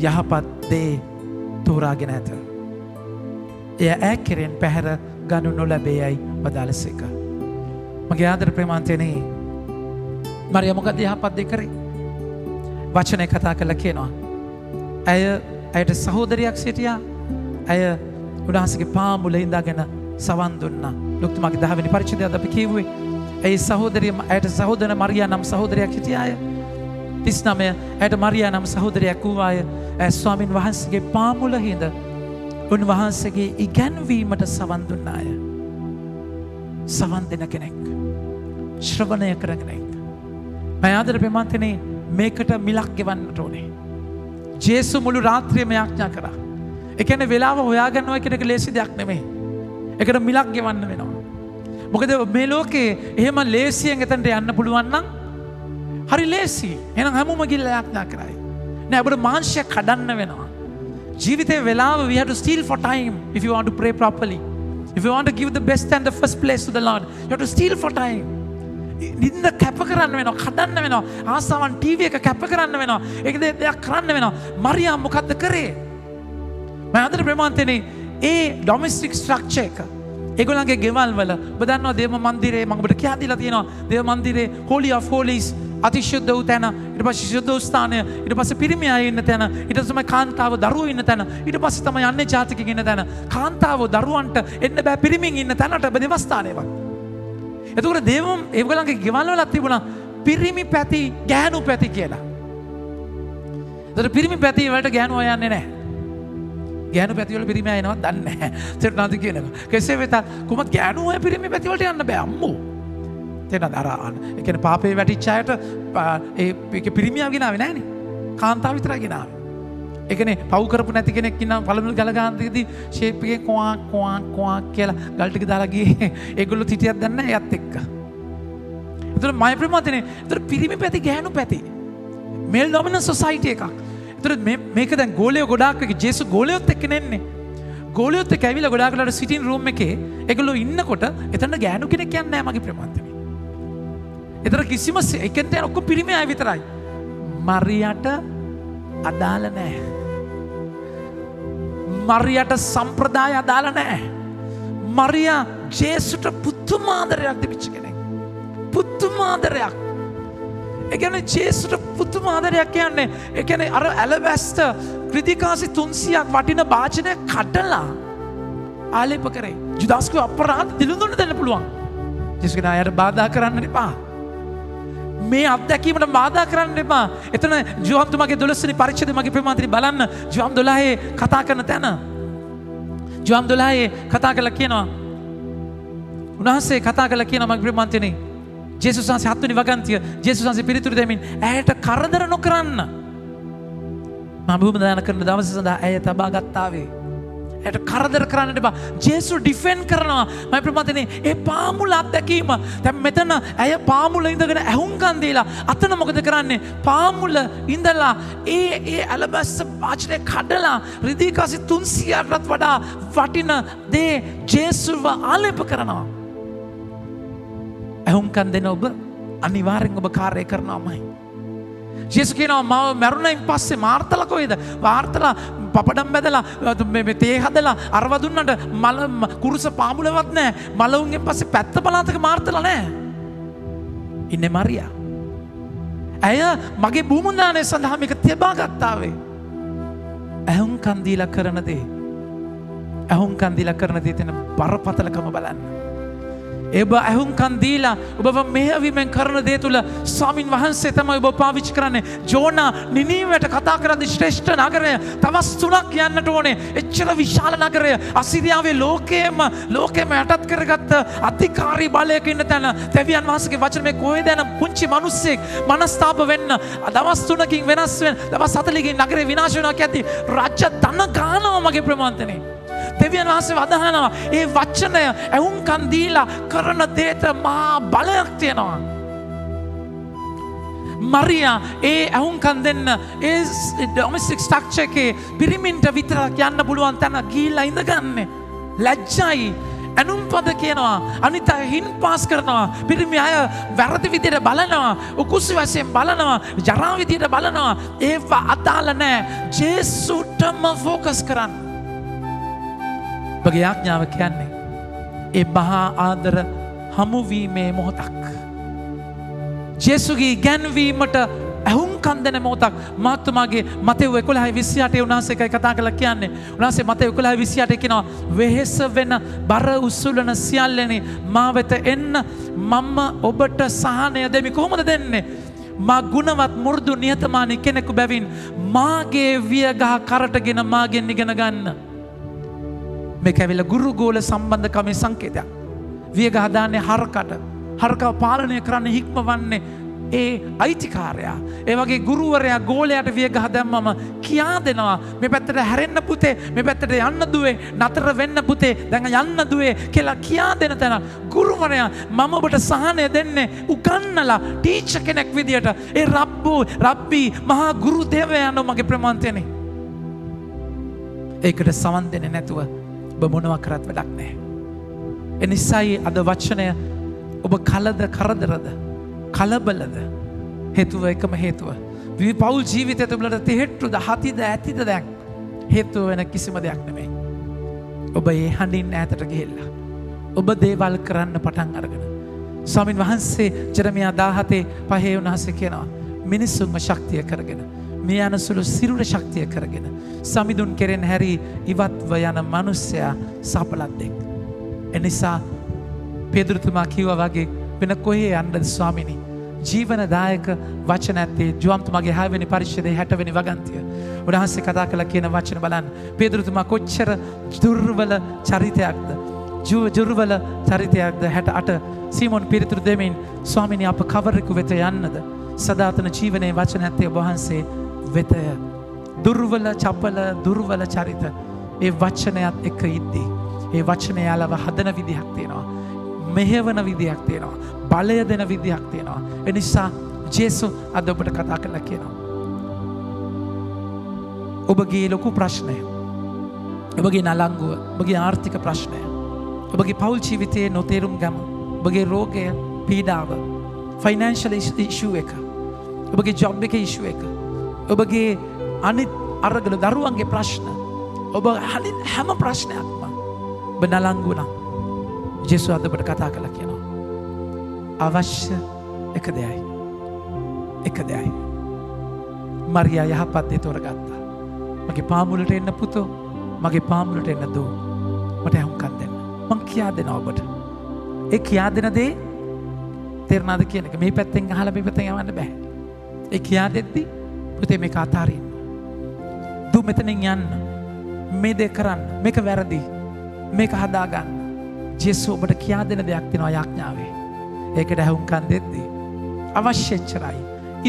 යහපත් දේ තෝරාගෙන ඇත. එය ඈ කෙරෙන් පැහැර ගනු නොලැබේයයි වදාළසේක. මගේ ආදර ප්‍රමාන්තනේ මරියා මොකද යහපත් දේ කරේ? වචනේ කතා කළා කියනවා. ඇයට සහෝදරයක් සිටියා. ඇය උන්වහන්සේගේ පාමුල ඉඳගෙන සවන් දුන්නා. ලුක්තුමාගේ 10 වෙනි පරිච්ඡේදයත් අපි කියුවේ. ඒ සහෝදරිය ඇයට සහෝදර මරියා නම් සහෝදරයක් හිටියාය. 39 ඇයට මරියා නම් සහෝදරයක් වූවාය. ස්වාමින් වහන්සේගේ පාමුල හිඳ උන්වහන්සේගේ ඉගැන්වීමට සවන් දුන්නාය. සවන් දෙන කෙනෙක්. ශ්‍රවණය කරන කෙනෙක්. මම ආදර ප්‍රමාන්තනේ මේකට මිලක් ගෙවන්නට ඕනේ. ජේසු මුළු රාත්‍රියම යාඥා කරා. ඒ කියන්නේ වෙලාව හොයාගන්නවා කියන එක ලේසි දෙයක් නෙමෙයි. ඒකට මිලක් ගෙවන්න වෙනවා. මොකද මේ ලෝකේ එහෙම ලේසියෙන් එතනට යන්න පුළුවන් නම් හරි ලේසි. එහෙනම් හැමෝම ගිහලා යාඥා කරයි. නෑ ඔබට මාංශයක් කඩන්න වෙනවා. ජීවිතේ වෙලාව we have to steal for time if you want to pray properly. If you want to give the best and the first place to the Lord, you have to steal for time. නින්ද කැප කරන්න වෙනවා, කඩන්න වෙනවා. ආසාවන් ටීවී එක කැප කරන්න වෙනවා. ඒක දෙයක් කරන්න වෙනවා. මරියා මොකද්ද කරේ? මම අදට ප්‍රමාන්තනේ ඒ ඩොමෙස්ටික් ස්ට්‍රක්චර් එක ඒගොල්ලන්ගේ ගෙවල් වල ඔබ දන්නවා දේව මන්දිරේ මම ඔබට කියා දීලා තියෙනවා. දේව මන්දිරේ holy of holies අතිශුද්ධ වූ තැන, ඊට පස්සේ ශුද්ධ වූ ස්ථානය, ඊට පස්සේ පිරිමි අය ඉන්න තැන, ඊට පස්සේ කාන්තාව දරුවෝ ඉන්න තැන, ඊට පස්සේ තමයි අන්නේ ජාතිකෙක ඉන්න තැන. කාන්තාව දරුවන්ට එන්න බෑ පිරිමින් ඉන්න තැනට දෙවස්ථානයක්. එතකොට දේවම් ඒගොල්ලන්ගේ ගෙවල් වල තිබුණා පිරිමි පැති, ගැහණු පැති කියලා. ඒතර පිරිමි පැති වලට ගැහණු අය යන්නේ නැහැ. ගැහණු පැති වල පිරිමි අය එනවද දන්නේ නැහැ. තේරුණාද කියනවා. කෙසේ වෙතත් කොහොමද ගැහණු අය පිරිමි පැති වලට යන්න බෑ අම්මෝ. තේරෙනවද? අර ඒ කියන්නේ පාපේ වැටිච්ච අයට ඒ පිරිමියා ගෙනාවේ නැහනේ. කාන්තාව විතරයි ගෙනාවේ. ඒ කියන්නේ පව් කරපු නැති කෙනෙක් ඉන්නා පළමුව ගල ගානදී ෂේප් එකේ කොවා කියලා ගල් ටික දාලා ගියේ. ඒගොල්ලෝ තිටියක් දන්නේ නැහැ එයත් එක්ක. ඒතර මයි ප්‍රමාතනේ. ඒතර පිරිමි පැති ගැහණු පැති. මේල් ඩොමිනන්ට් සොසයිටි එකක්. ඒතර මේක දැන් ගෝලියෝ ගොඩාක් එක ජේසු ගෝලියොත් එක්ක නෙන්නේ. ගෝලියොත් එක්ක ඇවිල්ලා ගොඩාක් වෙලාවට සිටින් රූම් එකේ ඒගොල්ලෝ ඉන්නකොට එතන ගැහණු කෙනෙක් යන්නේ නැහැ මගේ ප්‍රමාතනේ. ඒතර කිසිම එකෙන් දැන් ඔක්කොම පිරිමි අය විතරයි. මරියට අදාළ නැහැ. මරියට සම්ප්‍රදාය අදාළ නැහැ. මරියා ජේසුට පුතුමාදරයක් දෙවිච්ච කෙනෙක්. පුතුමාදරයක්. ඒ කියන්නේ ජේසුට පුතුමාදරයක් කියන්නේ ඒ කියන්නේ අර ඇලබැස්ට ක්‍රිතිකාසි 300ක් වටින වාචනය කඩලා ආලේප කරේ. ජුදාස්කු අපරාධ දිලුඳුන්න දෙන්න පුළුවන්. ජේසුස් කියන අයට බාධා කරන්න එපා. මේ අත්දැකීමට බාධා කරන්න එපා. එතන ජෝහන් තුමාගේ 12 වෙනි පරිච්ඡේදය මගේ ප්‍රමාන්තරි බලන්න. ජෝහන් 12 කතා කරන තැන. ජෝහන් 12 කතා කරලා කියනවා. උන්වහන්සේ කතා කරලා කියනවා මගේ ප්‍රමාන්තරි. ජේසුස් වහන්සේ 7 වෙනි වගන්තිය ජේසුස් වහන්සේ පිළිතුරු දෙමින් ඇයට කරදර නොකරන්න. මම භූම දාන කරන දවස සඳහා ඇය තබා ගත්තා වේ. ඇයට කරදර කරන්න එපා. ජේසු ඩිෆෙන්ඩ් කරනවා. මම ප්‍රමාදනේ ඒ පාමුල අත්දැකීම. දැන් මෙතන ඇය පාමුල ඉඳගෙන ඇහුම්කන් දීලා අතන මොකද කරන්නේ? පාමුල ඉඳලා ඒ ඇලබැස්ස වාචනේ කඩලා රිදී කාසි 300ටත් වඩා වටින දේ ජේසුව ආලේප කරනවා. ඇහුම්කන් දෙන ඔබ අනිවාර්යෙන් ඔබ කාර්යය කරනවාමයි. ජේසු කියනවා මම මරුණයින් පස්සේ මාර්තලා කොහෙද? මාර්තලා පපඩම් බැදලා මේ තේ හදලා අරව දුන්නට මල කුරුස පාමුලවත් නැහැ. මලවුන්ගෙන් පස්සේ පැත්ත පළාතක මාර්තලා නැහැ. ඉන්නේ මරියා. ඇය මගේ භූමුදානය සඳහා මේක තබා ගත්තා වේ. ඇහුම්කන් දීලා කරන දේ. ඇහුම්කන් දීලා කරන දේ තියෙන බරපතලකම බලන්න. ඔබ ඇහුම්කන් දීලා ඔබව මෙහෙයවීමෙන් කරන දේ තුල ස්වාමින් වහන්සේ තමයි ඔබ පාවිච්චි කරන්නේ. ජෝනා නිනීවට කතා කරද්දී ශ්‍රේෂ්ඨ නගරය තවස් 3ක් යන්නට ඕනේ. එච්චර විශාල නගරය අසිරියාවේ ලෝකෙම යටත් කරගත්ත අධිකාරී බලයක ඉන්න තැන දෙවියන් වහන්සේගේ වචන මේ කොහෙද යන පුංචි මිනිස්සෙක් මනස්තාප වෙන්න දවස් 3කින් වෙනස් වෙන දවස් 40කින් නගරේ විනාශ වෙනවා කියද්දී රාජ්‍ය ධන ගානවා මගේ ප්‍රමාන්තනේ. දෙවියන් වහන්සේ වදහනවා ඒ වචනය ඇහුම්කන් දීලා කරන දේට මහා බලයක් තියෙනවා. මරියා ඒ ඇහුම්කන් දෙන්න ඒ ඩොමෙස්ටික් ස්ට්‍රක්චර් එකේ පිරිමින්ට විතරක් යන්න පුළුවන් තැන ගිහිල්ලා ඉඳගන්නේ. ලැජ්ජයි. ඇනුම්පද කියනවා. අනිත් අය හින් පාස් කරනවා. පිරිමි අය වැරදි විදියට බලනවා. උකුසු වශයෙන් බලනවා. ජරා විදියට බලනවා. ඒව අදාළ නැහැ. ජේසුටම ફોකස් කරන්න. ඔබගේ ආඥාව කියන්නේ ඒ මහා ආදර හමුවීමේ මොහොතක්. ජේසුගේ ඉගැන්වීමට ඇහුම්කන් දෙන මොහොතක්. මාතුමාගේ මතෙව් 11:28 උන්වහන්සේ කතා කරලා කියන්නේ. උන්වහන්සේ මතෙව් 11:28 කියනවා වෙහෙස වෙන බර උස්සුලන සියල්ලනි මා වෙත එන්න මම ඔබට සහනය දෙමි. කොහොමද දෙන්නේ? මා ගුණවත් මුරුදු නිහතමානී කෙනෙකු බැවින් මාගේ වියගහ කරටගෙන මාගෙන් ඉගෙන ගන්න. මේක ඇවිල්ලා ගුරු ගෝල සම්බන්ධකමේ සංකේතයක්. වියගහ දාන්නේ හරකට. හරකව පාලනය කරන්න හික්මවන්නේ ඒ අයිතිකාරයා. ඒ වගේ ගුරුවරයා ගෝලයට වියගහ දැම්මම කියා දෙනවා මේ පැත්තට හැරෙන්න පුතේ, මේ පැත්තට යන්න දුවේ, නතර වෙන්න පුතේ, දැන් යන්න දුවේ කියලා කියා දෙන තැන ගුරුවරයා මම ඔබට සහනය දෙන්නේ උගන්නලා ටීචර් කෙනෙක් විදියට. ඒ රබ්බී මහා ගුරු දේවයන්ව මගේ ප්‍රමාන්තයනේ. ඒකට සවන් දෙන්නේ නැතුව ඔබ මොනවා කරත් වැඩක් නැහැ. එනිසායි අද වචනය ඔබ කරදරද කලබලද හේතුව එකම හේතුව. පෞල් ජීවිතය තුළට තෙහෙට්ටුද හතිද ඇතිද දැන් හේතුව වෙන කිසිම දෙයක් නෙමෙයි. ඔබ ඒ හඬින් ඈතට ගිහිල්ලා ඔබ දේවල් කරන්න පටන් අරගෙන ස්වාමින් වහන්සේ ජෙරමියා 17:5 උන්වහන්සේ කියනවා මිනිසුන්ව ශක්තිය කරගෙන මේ අනසුළු සිරුර ශක්තිය කරගෙන සමිඳුන් කෙරෙන් හැරී ඉවත්ව යන මිනිසයා සපලද්දෙක්. එනිසා පේදුරුතුමා කිව්වා වගේ වෙන කොහේ යන්නද ස්වාමිනී? ජීවනදායක වචන ඇත්තේ ජෝම්තුමාගේ 6 වෙනි පරිච්ඡේදයේ 60 වෙනි වගන්තිය. උන්වහන්සේ කතා කළා කියන වචන බලන්න. පේදුරුතුමා කොච්චර දුර්වල චරිතයක්ද? දුර්වල චරිතයක්ද 68 සීමොන් පිළිතුරු දෙමින් ස්වාමිනී අප කවරෙකු වෙත යන්නද? සදාතන ජීවනයේ වචන ඇත්තේ ඔබ වහන්සේ වෙතය. දුර්වල චපල දුර්වල චරිත ඒ වචනයත් එක්ක ඉද්දී ඒ වචනය යාලව හදන විදිහක් තියෙනවා. මෙහෙවන විදිහක් තියෙනවා. බලය දෙන විදිහක් තියෙනවා. ඒ නිසා ජේසු අද ඔබට කතා කරලා කියනවා. ඔබගේ ලොකු ප්‍රශ්නය, ඔබගේ නලංගුව, ඔබගේ ආර්ථික ප්‍රශ්නය, ඔබගේ පෞල් ජීවිතයේ නොතේරුම් ගම, ඔබගේ රෝගය, පීඩාව, ෆයිනෑන්ෂල් ඉෂුව එක, ඔබගේ ජොබ් එකේ ඉෂුව එක, ඔබගේ අනිත් අරගල දරුවන්ගේ ප්‍රශ්න, ඔබ හැම ප්‍රශ්නයක්ම ඔබ නලංගු වුණා. ජේසුස් අද ඔබට කතා කළා කියනවා. අවශ්‍ය එක දෙයයි. එක දෙයයි. මරියා යහපත් දේ තෝරගත්තා. මගේ පාමුලට එන්න පුතෝ, මගේ පාමුලට එන්න දෝ, මට හුම්කම් දෙන්න. මං කියා දෙනවා ඔබට. ඒ කියා දෙන දේ තේරෙනවද කියන එක මේ පැත්තෙන් අහලා මේ පැත්තෙන් යවන්න බෑ. ඒ කියා දෙද්දි පුතේ මේක අතාරින්න. දු මෙතනින් යන්න. මේ දේ කරන්න. මේක වැරදි. මේක හදාගන්න. ජේසුස් ඔබට කියා දෙන දෙයක් තියෙනවා යාඥාවේ. ඒකට හුම්කම් දෙද්දි අවශ්‍ය එච්චරයි.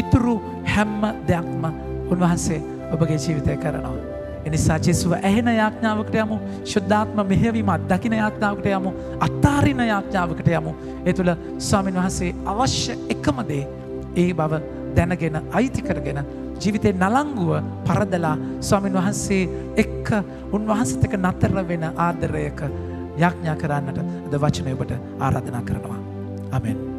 ඉතුරු හැම දෙයක්ම උන්වහන්සේ ඔබගේ ජීවිතය කරනවා. එනිසා ජේසුව ඇහෙන යාඥාවකට යමු, ශුද්ධාත්ම මෙහෙයවීම අත්දකින යාඥාවකට යමු, අත්තාරින යාඥාවකට යමු. ඒ තුළ ස්වාමීන් වහන්සේ අවශ්‍ය එකම දේ ඒ බව දැනගෙන අයිති කරගෙන ජීවිතේ නලංගුව පරදලා ස්වාමීන් වහන්සේ එක්ක උන්වහන්සේත් එක්ක නතර වෙන ආදරයක යාඥා කරන්නට අද වචනය ඔබට ආරාධනා කරනවා. ආමෙන්.